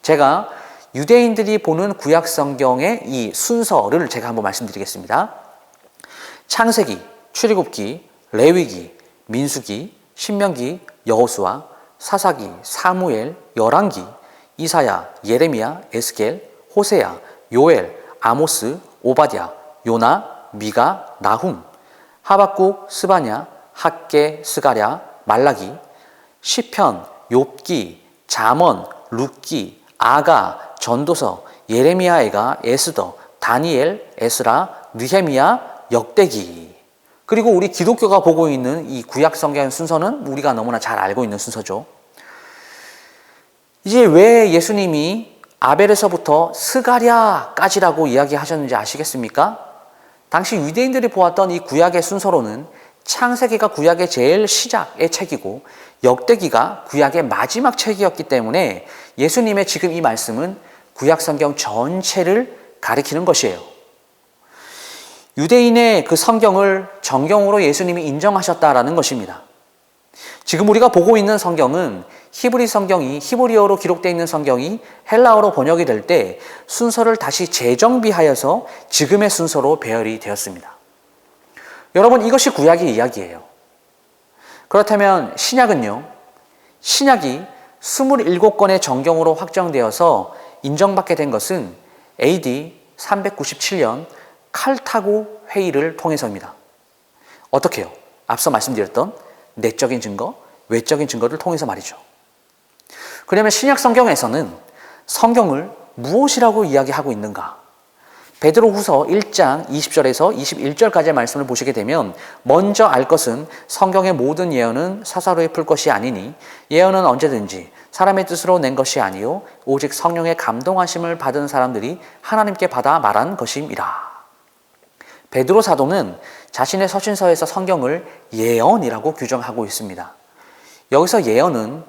제가 유대인들이 보는 구약 성경의 이 순서를 제가 한번 말씀드리겠습니다. 창세기, 출애굽기, 레위기, 민수기, 신명기, 여호수아, 사사기, 사무엘, 열왕기, 이사야, 예레미야, 에스겔, 호세야, 요엘, 아모스, 오바댜, 요나, 미가, 나훔, 하박국, 스바냐, 학개, 스가랴, 말라기, 시편, 욥기, 잠언, 룻기, 아가, 전도서, 예레미야에가, 에스더, 다니엘, 에스라, 느헤미야, 역대기. 그리고 우리 기독교가 보고 있는 이 구약 성경 순서는 우리가 너무나 잘 알고 있는 순서죠. 이제 왜 예수님이 아벨에서부터 스가랴까지라고 이야기하셨는지 아시겠습니까? 당시 유대인들이 보았던 이 구약의 순서로는 창세기가 구약의 제일 시작의 책이고 역대기가 구약의 마지막 책이었기 때문에 예수님의 지금 이 말씀은 구약 성경 전체를 가리키는 것이에요. 유대인의 그 성경을 정경으로 예수님이 인정하셨다라는 것입니다. 지금 우리가 보고 있는 성경은 히브리 성경이 히브리어로 기록되어 있는 성경이 헬라어로 번역이 될 때 순서를 다시 재정비하여서 지금의 순서로 배열이 되었습니다. 여러분, 이것이 구약의 이야기예요. 그렇다면 신약은요? 신약이 27권의 정경으로 확정되어서 인정받게 된 것은 AD 397년 칼타고 회의를 통해서입니다. 어떻게요? 앞서 말씀드렸던 내적인 증거, 외적인 증거를 통해서 말이죠. 그러면 신약 성경에서는 성경을 무엇이라고 이야기하고 있는가? 베드로후서 1장 20절에서 21절까지의 말씀을 보시게 되면 먼저 알 것은 성경의 모든 예언은 사사로이 풀 것이 아니니 예언은 언제든지 사람의 뜻으로 낸 것이 아니요 오직 성령의 감동하심을 받은 사람들이 하나님께 받아 말한 것임이라. 베드로 사도는 자신의 서신서에서 성경을 예언이라고 규정하고 있습니다. 여기서 예언은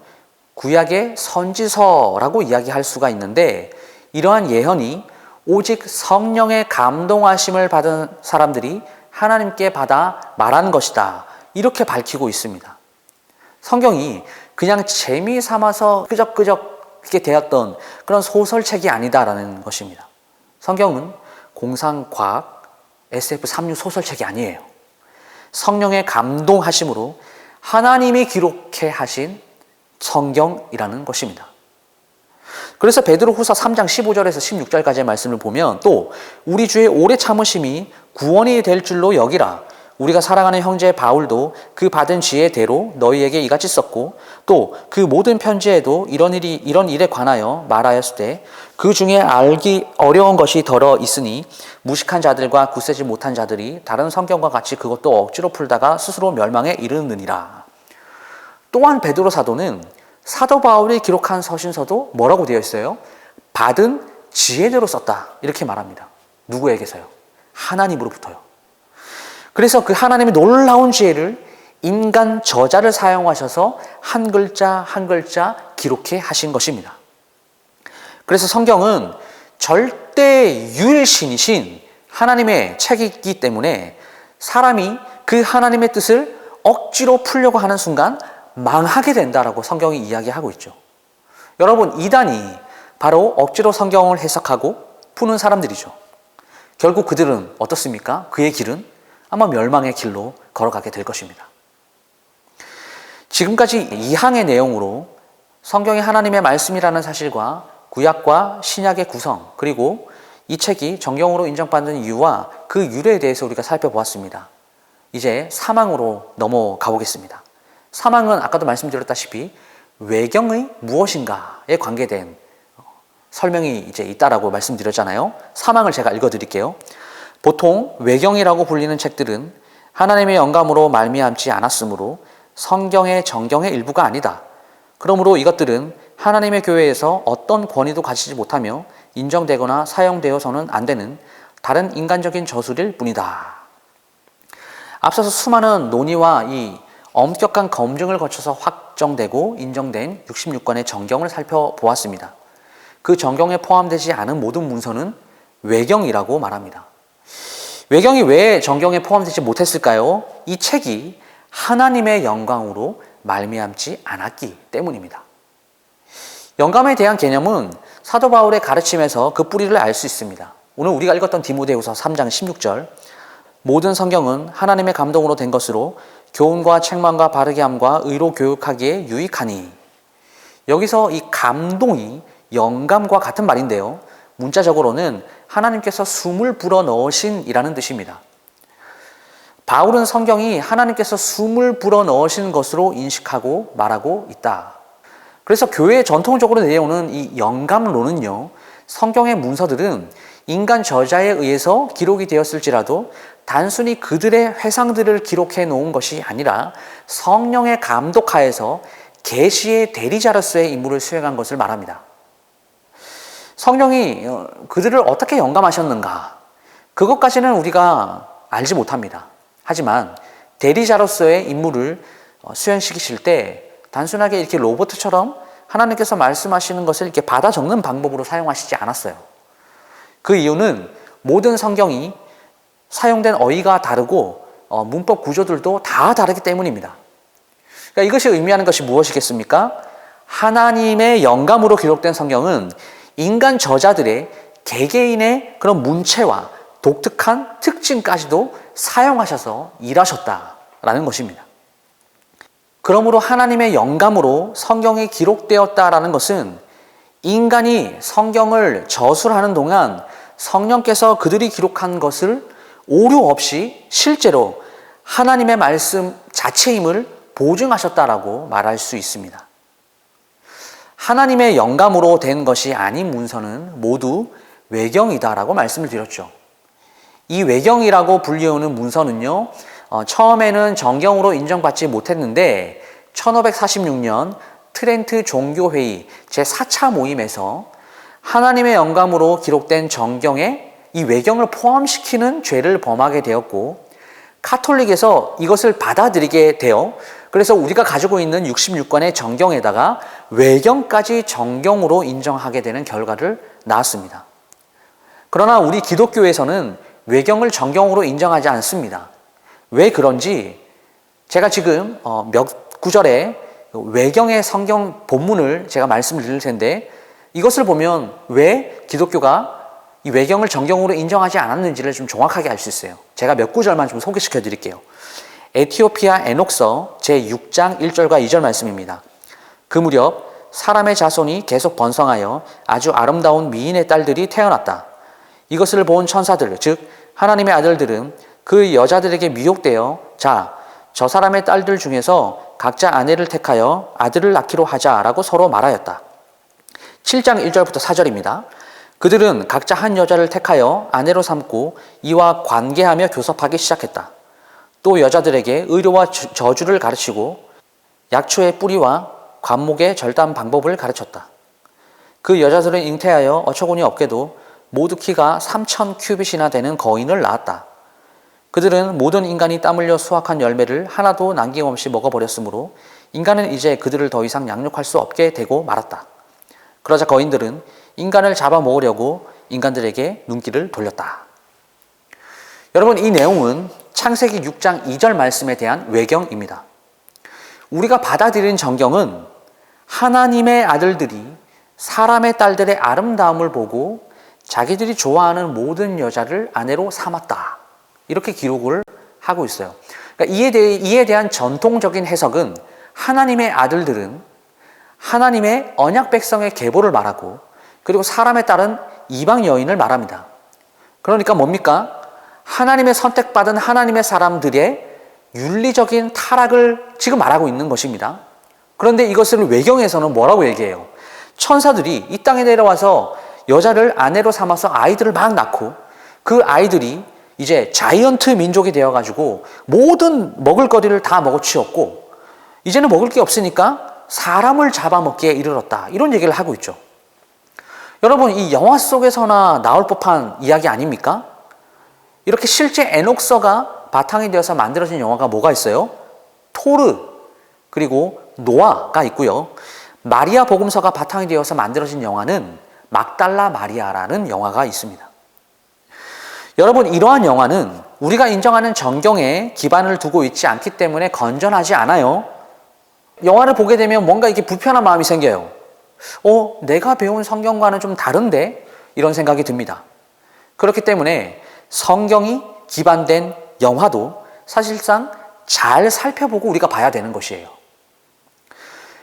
구약의 선지서라고 이야기할 수가 있는데 이러한 예언이 오직 성령의 감동하심을 받은 사람들이 하나님께 받아 말한 것이다. 이렇게 밝히고 있습니다. 성경이 그냥 재미 삼아서 끄적끄적 이렇게 되었던 그런 소설책이 아니다라는 것입니다. 성경은 공상과학, SF 3류 소설책이 아니에요. 성령의 감동하심으로 하나님이 기록해 하신 성경이라는 것입니다. 그래서 베드로후서 3장 15절에서 16절까지의 말씀을 보면 또 우리 주의 오래 참으심이 구원이 될 줄로 여기라. 우리가 사랑하는 형제 바울도 그 받은 지혜대로 너희에게 이같이 썼고 또 그 모든 편지에도 이런 일에 관하여 말하였을 때 그 중에 알기 어려운 것이 더러 있으니 무식한 자들과 굳세지 못한 자들이 다른 성경과 같이 그것도 억지로 풀다가 스스로 멸망에 이르느니라. 또한 베드로 사도는 사도 바울이 기록한 서신서도 뭐라고 되어 있어요? 받은 지혜대로 썼다. 이렇게 말합니다. 누구에게서요? 하나님으로부터요. 그래서 그 하나님의 놀라운 지혜를 인간 저자를 사용하셔서 한 글자 한 글자 기록해 하신 것입니다. 그래서 성경은 절대 유일신이신 하나님의 책이기 때문에 사람이 그 하나님의 뜻을 억지로 풀려고 하는 순간 망하게 된다라고 성경이 이야기하고 있죠. 여러분, 이단이 바로 억지로 성경을 해석하고 푸는 사람들이죠. 결국 그들은 어떻습니까? 그의 길은 아마 멸망의 길로 걸어가게 될 것입니다. 지금까지 2항의 내용으로 성경이 하나님의 말씀이라는 사실과 구약과 신약의 구성, 그리고 이 책이 정경으로 인정받는 이유와 그 유래에 대해서 우리가 살펴보았습니다. 이제 3항으로 넘어가 보겠습니다. 3항은 아까도 말씀드렸다시피 외경의 무엇인가에 관계된 설명이 이제 있다라고 말씀드렸잖아요. 3항을 제가 읽어드릴게요. 보통 외경이라고 불리는 책들은 하나님의 영감으로 말미암지 않았으므로 성경의 정경의 일부가 아니다. 그러므로 이것들은 하나님의 교회에서 어떤 권위도 가지지 못하며 인정되거나 사용되어서는 안 되는 다른 인간적인 저술일 뿐이다. 앞서서 수많은 논의와 이 엄격한 검증을 거쳐서 확정되고 인정된 66권의 정경을 살펴보았습니다. 그 정경에 포함되지 않은 모든 문서는 외경이라고 말합니다. 외경이 왜 정경에 포함되지 못했을까요? 이 책이 하나님의 영광으로 말미암지 않았기 때문입니다. 영감에 대한 개념은 사도 바울의 가르침에서 그 뿌리를 알 수 있습니다. 오늘 우리가 읽었던 디모데후서 3장 16절 모든 성경은 하나님의 감동으로 된 것으로 교훈과 책망과 바르게 함과 의로 교육하기에 유익하니. 여기서 이 감동이 영감과 같은 말인데요. 문자적으로는 하나님께서 숨을 불어넣으신이라는 뜻입니다. 바울은 성경이 하나님께서 숨을 불어넣으신 것으로 인식하고 말하고 있다. 그래서 교회에 전통적으로 내려오는 이 영감론은요, 성경의 문서들은 인간 저자에 의해서 기록이 되었을지라도 단순히 그들의 회상들을 기록해 놓은 것이 아니라 성령의 감독하에서 계시의 대리자로서의 임무를 수행한 것을 말합니다. 성령이 그들을 어떻게 영감하셨는가? 그것까지는 우리가 알지 못합니다. 하지만 대리자로서의 임무를 수행시키실 때 단순하게 이렇게 로봇처럼 하나님께서 말씀하시는 것을 이렇게 받아 적는 방법으로 사용하시지 않았어요. 그 이유는 모든 성경이 사용된 어휘가 다르고 문법 구조들도 다 다르기 때문입니다. 그러니까 이것이 의미하는 것이 무엇이겠습니까? 하나님의 영감으로 기록된 성경은 인간 저자들의 개개인의 그런 문체와 독특한 특징까지도 사용하셔서 일하셨다라는 것입니다. 그러므로 하나님의 영감으로 성경이 기록되었다라는 것은 인간이 성경을 저술하는 동안 성령께서 그들이 기록한 것을 오류 없이 실제로 하나님의 말씀 자체임을 보증하셨다라고 말할 수 있습니다. 하나님의 영감으로 된 것이 아닌 문서는 모두 외경이다라고 말씀을 드렸죠. 이 외경이라고 불리우는 문서는요, 처음에는 정경으로 인정받지 못했는데 1546년 트렌트 종교회의 제4차 모임에서 하나님의 영감으로 기록된 정경에 이 외경을 포함시키는 죄를 범하게 되었고, 카톨릭에서 이것을 받아들이게 되어 그래서 우리가 가지고 있는 66권의 정경에다가 외경까지 정경으로 인정하게 되는 결과를 낳았습니다. 그러나 우리 기독교에서는 외경을 정경으로 인정하지 않습니다. 왜 그런지 제가 지금 몇 구절의 외경의 성경 본문을 제가 말씀을 드릴 텐데, 이것을 보면 왜 기독교가 이 외경을 정경으로 인정하지 않았는지를 좀 정확하게 알 수 있어요. 제가 몇 구절만 좀 소개시켜 드릴게요. 에티오피아 에녹서 제6장 1절과 2절 말씀입니다. 그 무렵 사람의 자손이 계속 번성하여 아주 아름다운 미인의 딸들이 태어났다. 이것을 본 천사들, 즉 하나님의 아들들은 그 여자들에게 미혹되어 저 사람의 딸들 중에서 각자 아내를 택하여 아들을 낳기로 하자라고 서로 말하였다. 7장 1절부터 4절입니다. 그들은 각자 한 여자를 택하여 아내로 삼고 이와 관계하며 교섭하기 시작했다. 또 여자들에게 의료와 저주를 가르치고 약초의 뿌리와 관목의 절단 방법을 가르쳤다. 그 여자들은 잉태하여 어처구니 없게도 모두 키가 3,000 큐빗이나 되는 거인을 낳았다. 그들은 모든 인간이 땀 흘려 수확한 열매를 하나도 남김없이 먹어버렸으므로 인간은 이제 그들을 더 이상 양육할 수 없게 되고 말았다. 그러자 거인들은 인간을 잡아먹으려고 인간들에게 눈길을 돌렸다. 여러분, 이 내용은 창세기 6장 2절 말씀에 대한 외경입니다. 우리가 받아들인 정경은 하나님의 아들들이 사람의 딸들의 아름다움을 보고 자기들이 좋아하는 모든 여자를 아내로 삼았다, 이렇게 기록을 하고 있어요. 그러니까 이에 대한 전통적인 해석은 하나님의 아들들은 하나님의 언약 백성의 계보를 말하고, 그리고 사람의 딸은 이방 여인을 말합니다. 그러니까 뭡니까? 하나님의 선택받은 하나님의 사람들의 윤리적인 타락을 지금 말하고 있는 것입니다. 그런데 이것을 외경에서는 뭐라고 얘기해요? 천사들이 이 땅에 내려와서 여자를 아내로 삼아서 아이들을 막 낳고, 그 아이들이 이제 자이언트 민족이 되어가지고 모든 먹을거리를 다 먹어치웠고 이제는 먹을 게 없으니까 사람을 잡아먹기에 이르렀다, 이런 얘기를 하고 있죠. 여러분, 이 영화 속에서나 나올 법한 이야기 아닙니까? 이렇게 실제 에녹서가 바탕이 되어서 만들어진 영화가 뭐가 있어요? 토르, 그리고 노아가 있고요. 마리아 복음서가 바탕이 되어서 만들어진 영화는 막달라 마리아라는 영화가 있습니다. 여러분, 이러한 영화는 우리가 인정하는 정경에 기반을 두고 있지 않기 때문에 건전하지 않아요. 영화를 보게 되면 뭔가 이렇게 불편한 마음이 생겨요. 내가 배운 성경과는 좀 다른데? 이런 생각이 듭니다. 그렇기 때문에 성경이 기반된 영화도 사실상 잘 살펴보고 우리가 봐야 되는 것이에요.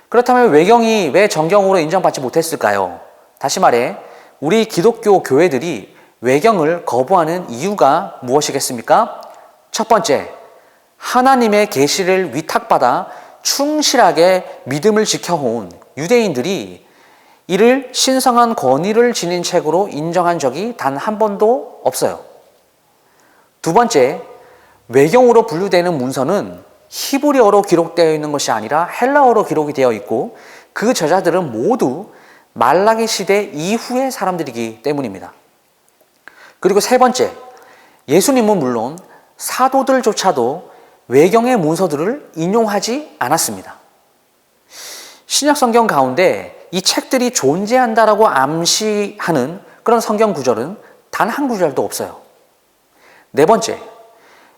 그렇다면 외경이 왜 정경으로 인정받지 못했을까요? 다시 말해, 우리 기독교 교회들이 외경을 거부하는 이유가 무엇이겠습니까? 첫 번째, 하나님의 계시를 위탁받아 충실하게 믿음을 지켜온 유대인들이 이를 신성한 권위를 지닌 책으로 인정한 적이 단 한 번도 없어요. 두 번째, 외경으로 분류되는 문서는 히브리어로 기록되어 있는 것이 아니라 헬라어로 기록이 되어 있고, 그 저자들은 모두 말라기 시대 이후의 사람들이기 때문입니다. 그리고 세 번째, 예수님은 물론 사도들조차도 외경의 문서들을 인용하지 않았습니다. 신약 성경 가운데 이 책들이 존재한다라고 암시하는 그런 성경 구절은 단 한 구절도 없어요. 네 번째,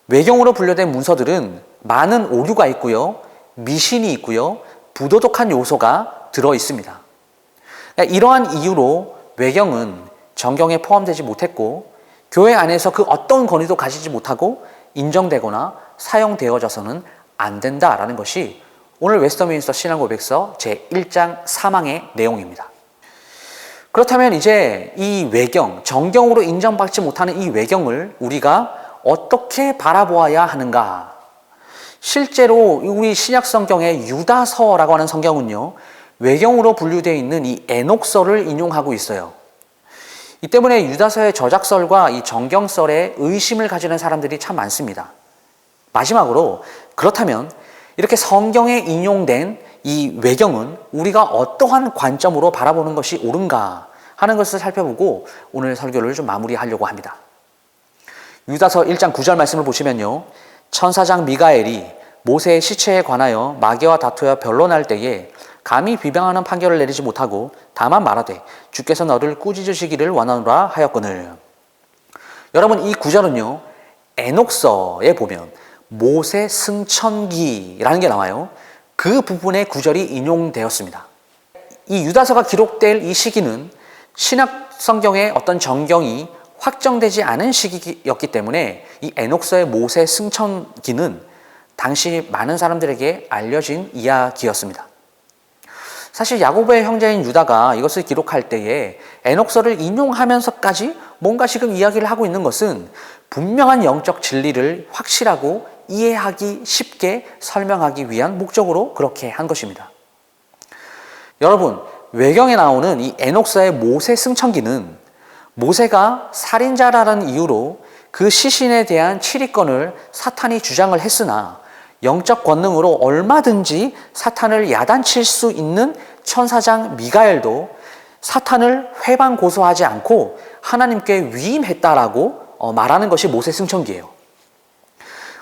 외경으로 분류된 문서들은 많은 오류가 있고요, 미신이 있고요, 부도덕한 요소가 들어 있습니다. 이러한 이유로 외경은 정경에 포함되지 못했고 교회 안에서 그 어떤 권위도 가지지 못하고 인정되거나 사용되어져서는 안 된다라는 것이 오늘 웨스터민스터 신앙고백서 제1장 3항의 내용입니다. 그렇다면 이제 이 외경, 정경으로 인정받지 못하는 이 외경을 우리가 어떻게 바라보아야 하는가? 실제로 우리 신약 성경의 유다서라고 하는 성경은요, 외경으로 분류되어 있는 이 에녹서를 인용하고 있어요. 이 때문에 유다서의 저작설과 이 정경설에 의심을 가지는 사람들이 참 많습니다. 마지막으로, 그렇다면 이렇게 성경에 인용된 이 외경은 우리가 어떠한 관점으로 바라보는 것이 옳은가 하는 것을 살펴보고 오늘 설교를 좀 마무리하려고 합니다. 유다서 1장 9절 말씀을 보시면요, 천사장 미가엘이 모세의 시체에 관하여 마귀와 다투어 변론할 때에 감히 비방하는 판결을 내리지 못하고 다만 말하되 주께서 너를 꾸짖으시기를 원하노라 하였거늘. 여러분, 이 구절은요, 에녹서에 보면 모세 승천기라는 게 나와요. 그 부분의 구절이 인용되었습니다. 이 유다서가 기록될 이 시기는 신약 성경의 어떤 정경이 확정되지 않은 시기였기 때문에 이 에녹서의 모세 승천기는 당시 많은 사람들에게 알려진 이야기였습니다. 사실 야고보의 형제인 유다가 이것을 기록할 때에 에녹서를 인용하면서까지 뭔가 지금 이야기를 하고 있는 것은 분명한 영적 진리를 확실하고 이해하기 쉽게 설명하기 위한 목적으로 그렇게 한 것입니다. 여러분, 외경에 나오는 이 에녹서의 모세 승천기는 모세가 살인자라는 이유로 그 시신에 대한 치리권을 사탄이 주장을 했으나 영적 권능으로 얼마든지 사탄을 야단칠 수 있는 천사장 미가엘도 사탄을 회방 고소하지 않고 하나님께 위임했다라고 말하는 것이 모세 승천기예요.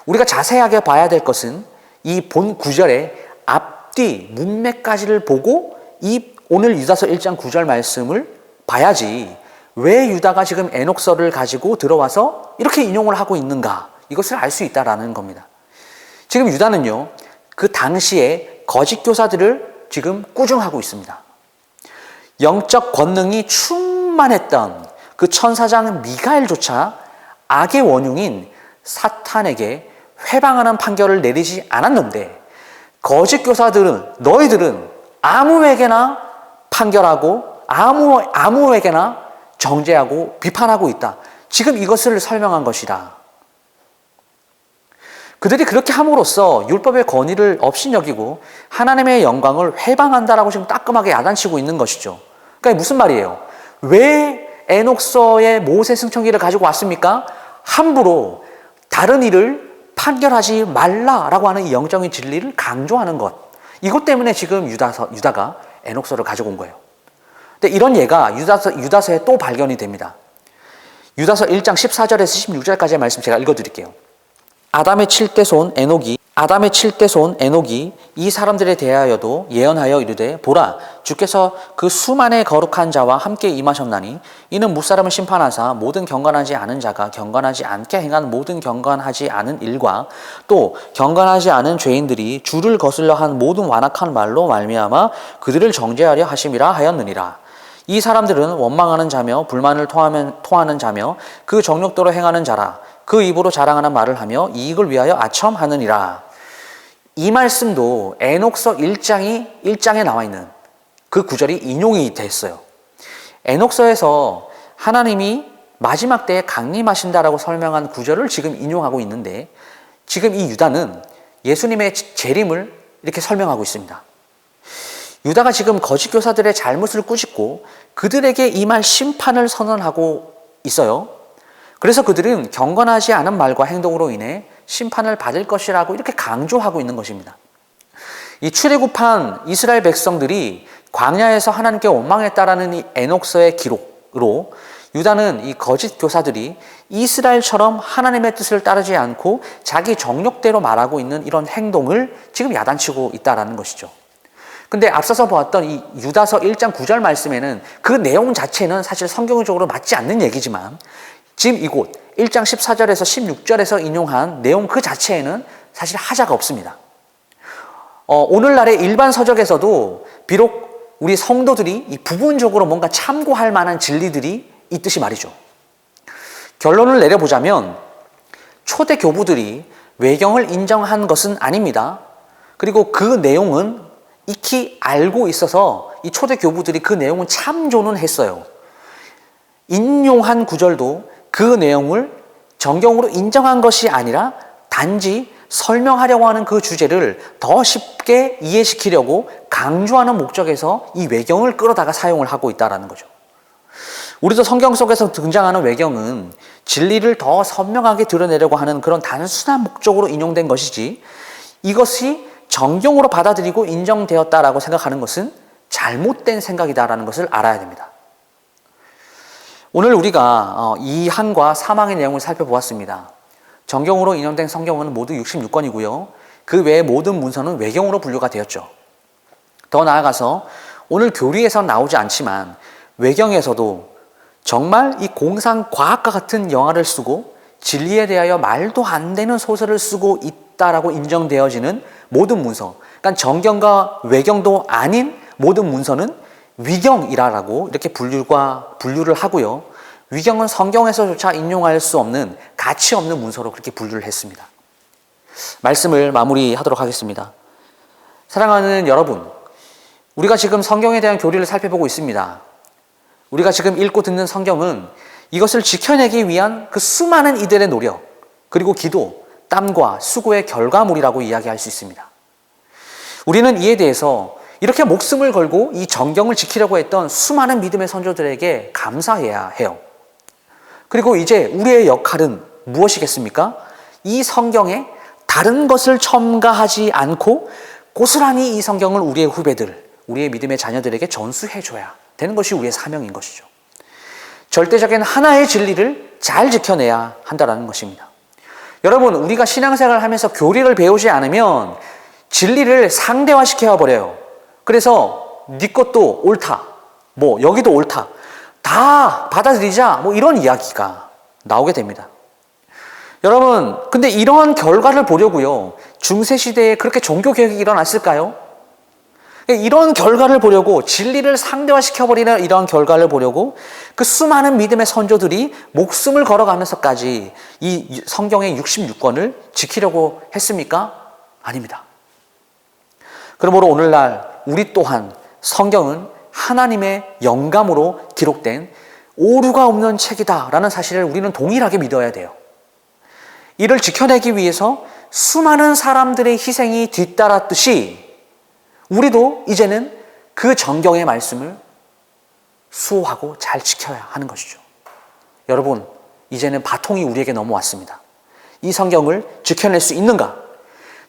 우리가 자세하게 봐야 될 것은 이 본 구절의 앞뒤 문맥까지를 보고 이 오늘 유다서 1장 9절 말씀을 봐야지 왜 유다가 지금 에녹서를 가지고 들어와서 이렇게 인용을 하고 있는가, 이것을 알 수 있다라는 겁니다. 지금 유다는요, 그 당시에 거짓 교사들을 지금 꾸중하고 있습니다. 영적 권능이 충만했던 그 천사장 미가엘조차 악의 원흉인 사탄에게 회방하는 판결을 내리지 않았는데 거짓 교사들은, 너희들은 아무에게나 판결하고 아무에게나 정죄하고 비판하고 있다. 지금 이것을 설명한 것이다. 그들이 그렇게 함으로써 율법의 권위를 업신여기고 하나님의 영광을 회방한다라고 지금 따끔하게 야단치고 있는 것이죠. 그러니까 무슨 말이에요? 왜 에녹서의 모세 승천기를 가지고 왔습니까? 함부로 다른 일을 판결하지 말라라고 하는 이 영적인 진리를 강조하는 것. 이것 때문에 지금 유다가 에녹서를 가지고 온 거예요. 근데 이런 예가 유다서에 또 발견이 됩니다. 유다서 1장 14절에서 16절까지의 말씀 제가 읽어드릴게요. 아담의 7대 손 에녹이 이 사람들에 대하여도 예언하여 이르되 보라, 주께서 그 수만의 거룩한 자와 함께 임하셨나니 이는 무사람을 심판하사 모든 경건하지 않은 자가 경건하지 않게 행한 모든 경건하지 않은 일과 또 경건하지 않은 죄인들이 주를 거슬러 한 모든 완악한 말로 말미암아 그들을 정죄하려 하심이라 하였느니라. 이 사람들은 원망하는 자며 불만을 토하는 자며 그 정욕대로 행하는 자라. 그 입으로 자랑하는 말을 하며 이익을 위하여 아첨하느니라. 이 말씀도 에녹서 1장에 나와 있는 그 구절이 인용이 됐어요. 에녹서에서 하나님이 마지막 때에 강림하신다라고 설명한 구절을 지금 인용하고 있는데 지금 이 유다는 예수님의 재림을 이렇게 설명하고 있습니다. 유다가 지금 거짓 교사들의 잘못을 꾸짖고 그들에게 임할 심판을 선언하고 있어요. 그래서 그들은 경건하지 않은 말과 행동으로 인해 심판을 받을 것이라고 이렇게 강조하고 있는 것입니다. 이 출애굽한 이스라엘 백성들이 광야에서 하나님께 원망했다라는 이 에녹서의 기록으로 유다는 이 거짓 교사들이 이스라엘처럼 하나님의 뜻을 따르지 않고 자기 정욕대로 말하고 있는 이런 행동을 지금 야단치고 있다라는 것이죠. 근데 앞서서 보았던 이 유다서 1장 9절 말씀에는 그 내용 자체는 사실 성경적으로 맞지 않는 얘기지만 지금 이곳 1장 14절에서 16절에서 인용한 내용 그 자체에는 사실 하자가 없습니다. 오늘날의 일반 서적에서도 비록 우리 성도들이 이 부분적으로 뭔가 참고할 만한 진리들이 있듯이 말이죠. 결론을 내려보자면 초대 교부들이 외경을 인정한 것은 아닙니다. 그리고 그 내용은 익히 알고 있어서 이 초대 교부들이 그 내용은 참조는 했어요. 인용한 구절도 그 내용을 정경으로 인정한 것이 아니라 단지 설명하려고 하는 그 주제를 더 쉽게 이해시키려고 강조하는 목적에서 이 외경을 끌어다가 사용을 하고 있다는 거죠. 우리도 성경 속에서 등장하는 외경은 진리를 더 선명하게 드러내려고 하는 그런 단순한 목적으로 인용된 것이지, 이것이 정경으로 받아들이고 인정되었다라고 생각하는 것은 잘못된 생각이다라는 것을 알아야 됩니다. 오늘 우리가 이한과 사망의 내용을 살펴보았습니다. 정경으로 인용된 성경은 모두 66권이고요. 그 외의 모든 문서는 외경으로 분류가 되었죠. 더 나아가서 오늘 교리에서 나오지 않지만 외경에서도 정말 이 공상과학과 같은 영화를 쓰고 진리에 대하여 말도 안 되는 소설을 쓰고 있다라고 인정되어지는 모든 문서, 그러니까 정경과 외경도 아닌 모든 문서는 위경이라고 이렇게 분류를 하고요. 위경은 성경에서조차 인용할 수 없는 가치 없는 문서로 그렇게 분류를 했습니다. 말씀을 마무리하도록 하겠습니다. 사랑하는 여러분, 우리가 지금 성경에 대한 교리를 살펴보고 있습니다. 우리가 지금 읽고 듣는 성경은 이것을 지켜내기 위한 그 수많은 이들의 노력, 그리고 기도, 땀과 수고의 결과물이라고 이야기할 수 있습니다. 우리는 이에 대해서 이렇게 목숨을 걸고 이 정경을 지키려고 했던 수많은 믿음의 선조들에게 감사해야 해요. 그리고 이제 우리의 역할은 무엇이겠습니까? 이 성경에 다른 것을 첨가하지 않고 고스란히 이 성경을 우리의 후배들, 우리의 믿음의 자녀들에게 전수해줘야 되는 것이 우리의 사명인 것이죠. 절대적인 하나의 진리를 잘 지켜내야 한다는 것입니다. 여러분, 우리가 신앙생활을 하면서 교리를 배우지 않으면 진리를 상대화시켜 버려요. 그래서 네 것도 옳다, 여기도 옳다, 다 받아들이자, 이런 이야기가 나오게 됩니다. 여러분, 근데 이러한 결과를 보려고요, 중세시대에 그렇게 종교개혁이 일어났을까요? 이런 결과를 보려고, 진리를 상대화시켜버리는 이런 결과를 보려고 그 수많은 믿음의 선조들이 목숨을 걸어가면서까지 이 성경의 66권을 지키려고 했습니까? 아닙니다. 그러므로 오늘날 우리 또한 성경은 하나님의 영감으로 기록된 오류가 없는 책이다라는 사실을 우리는 동일하게 믿어야 돼요. 이를 지켜내기 위해서 수많은 사람들의 희생이 뒤따랐듯이 우리도 이제는 그 정경의 말씀을 수호하고 잘 지켜야 하는 것이죠. 여러분, 이제는 바통이 우리에게 넘어왔습니다. 이 성경을 지켜낼 수 있는가?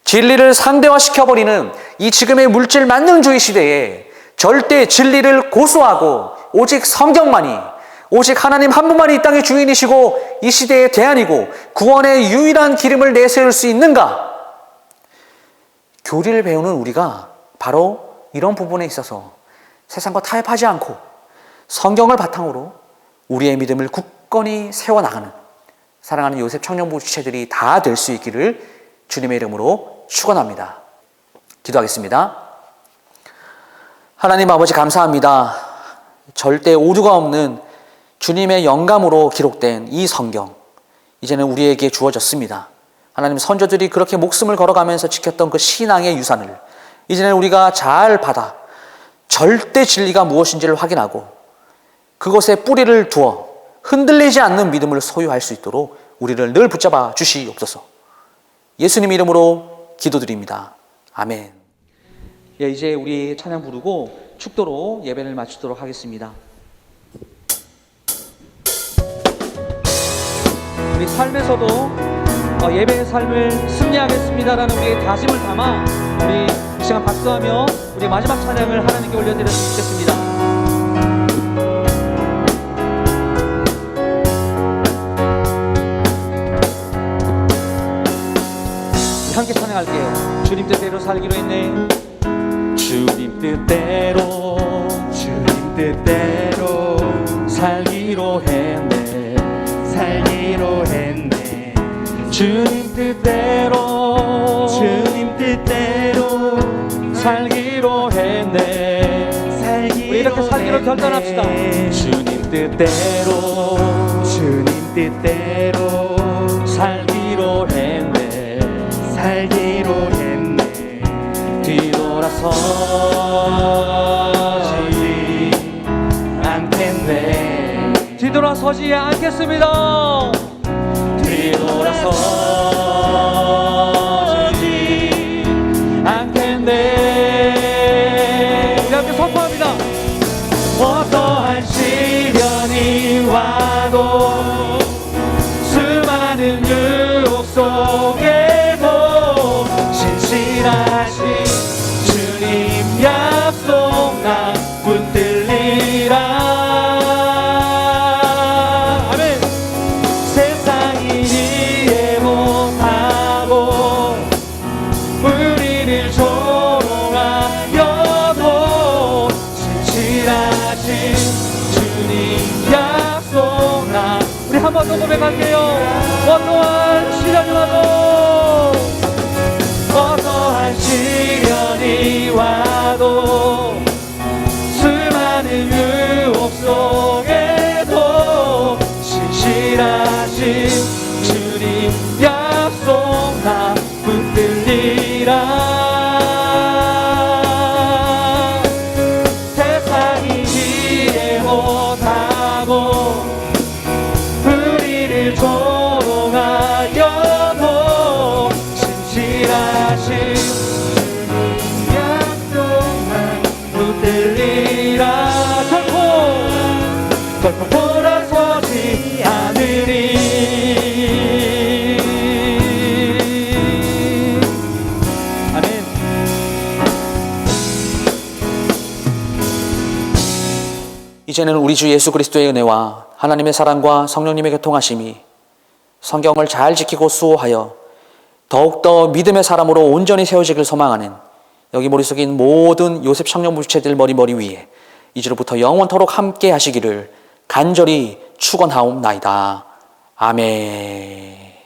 진리를 상대화시켜버리는 이 지금의 물질 만능주의 시대에 절대 진리를 고수하고 오직 성경만이, 오직 하나님 한 분만이 이 땅의 주인이시고 이 시대의 대안이고 구원의 유일한 기름을 내세울 수 있는가? 교리를 배우는 우리가 바로 이런 부분에 있어서 세상과 타협하지 않고 성경을 바탕으로 우리의 믿음을 굳건히 세워나가는 사랑하는 요셉 청년부 지체들이 다 될 수 있기를 주님의 이름으로 축원합니다. 기도하겠습니다. 하나님 아버지, 감사합니다. 절대 오류가 없는 주님의 영감으로 기록된 이 성경, 이제는 우리에게 주어졌습니다. 하나님, 선조들이 그렇게 목숨을 걸어가면서 지켰던 그 신앙의 유산을 이제는 우리가 잘 받아 절대 진리가 무엇인지를 확인하고 그것에 뿌리를 두어 흔들리지 않는 믿음을 소유할 수 있도록 우리를 늘 붙잡아 주시옵소서. 예수님 이름으로 기도드립니다. 아멘. 예, 이제 우리 찬양 부르고 축도로 예배를 마치도록 하겠습니다. 우리 삶에서도 예배의 삶을 승리하겠습니다라는 우리의 다짐을 담아 우리 이 시간 박수하며 우리 마지막 찬양을 하나님께 올려드렸으면 좋겠습니다. 함께 찬양할게요. 주님 뜻대로 살기로 했네. 주님 뜻대로 살기로 했네. 살기로 했네. 주님 뜻대로 살기로 했네. 우리 이렇게 살기로 결단합시다. 주님 뜻대로 살기로 했네. 뒤돌아서지 않겠네. 뒤돌아서지 않겠습니다. 뒤돌아서지 않겠네. 이렇게 선포합니다. 어떠한 시련이 와도 수많은 유혹 속에도 신실하신 주님 약속 나 붙들리라. 아멘. 세상이 이해 못하고 우리를 조롱하여도 신실하신 주님 약속 나. 우리 한 번 더 고백할게요. 어떠한 시련이 와도 수많은 유혹 속에도 신실하신 주님 약속 나 붙들리라. 세상이 이해 못하고 우리를 조롱하여도 신실하신 주님 약속만 붙들리라. 결코 돌아서지 않으리. 아멘. 이제는 우리 주 예수 그리스도의 은혜와 하나님의 사랑과 성령님의 교통하심이 성경을 잘 지키고 수호하여 더욱더 믿음의 사람으로 온전히 세워지길 소망하는 여기 머릿속에 있는 모든 요셉 청년부 지체들 머리 위에 이제로부터 영원토록 함께 하시기를 간절히 축원하옵나이다. 아멘.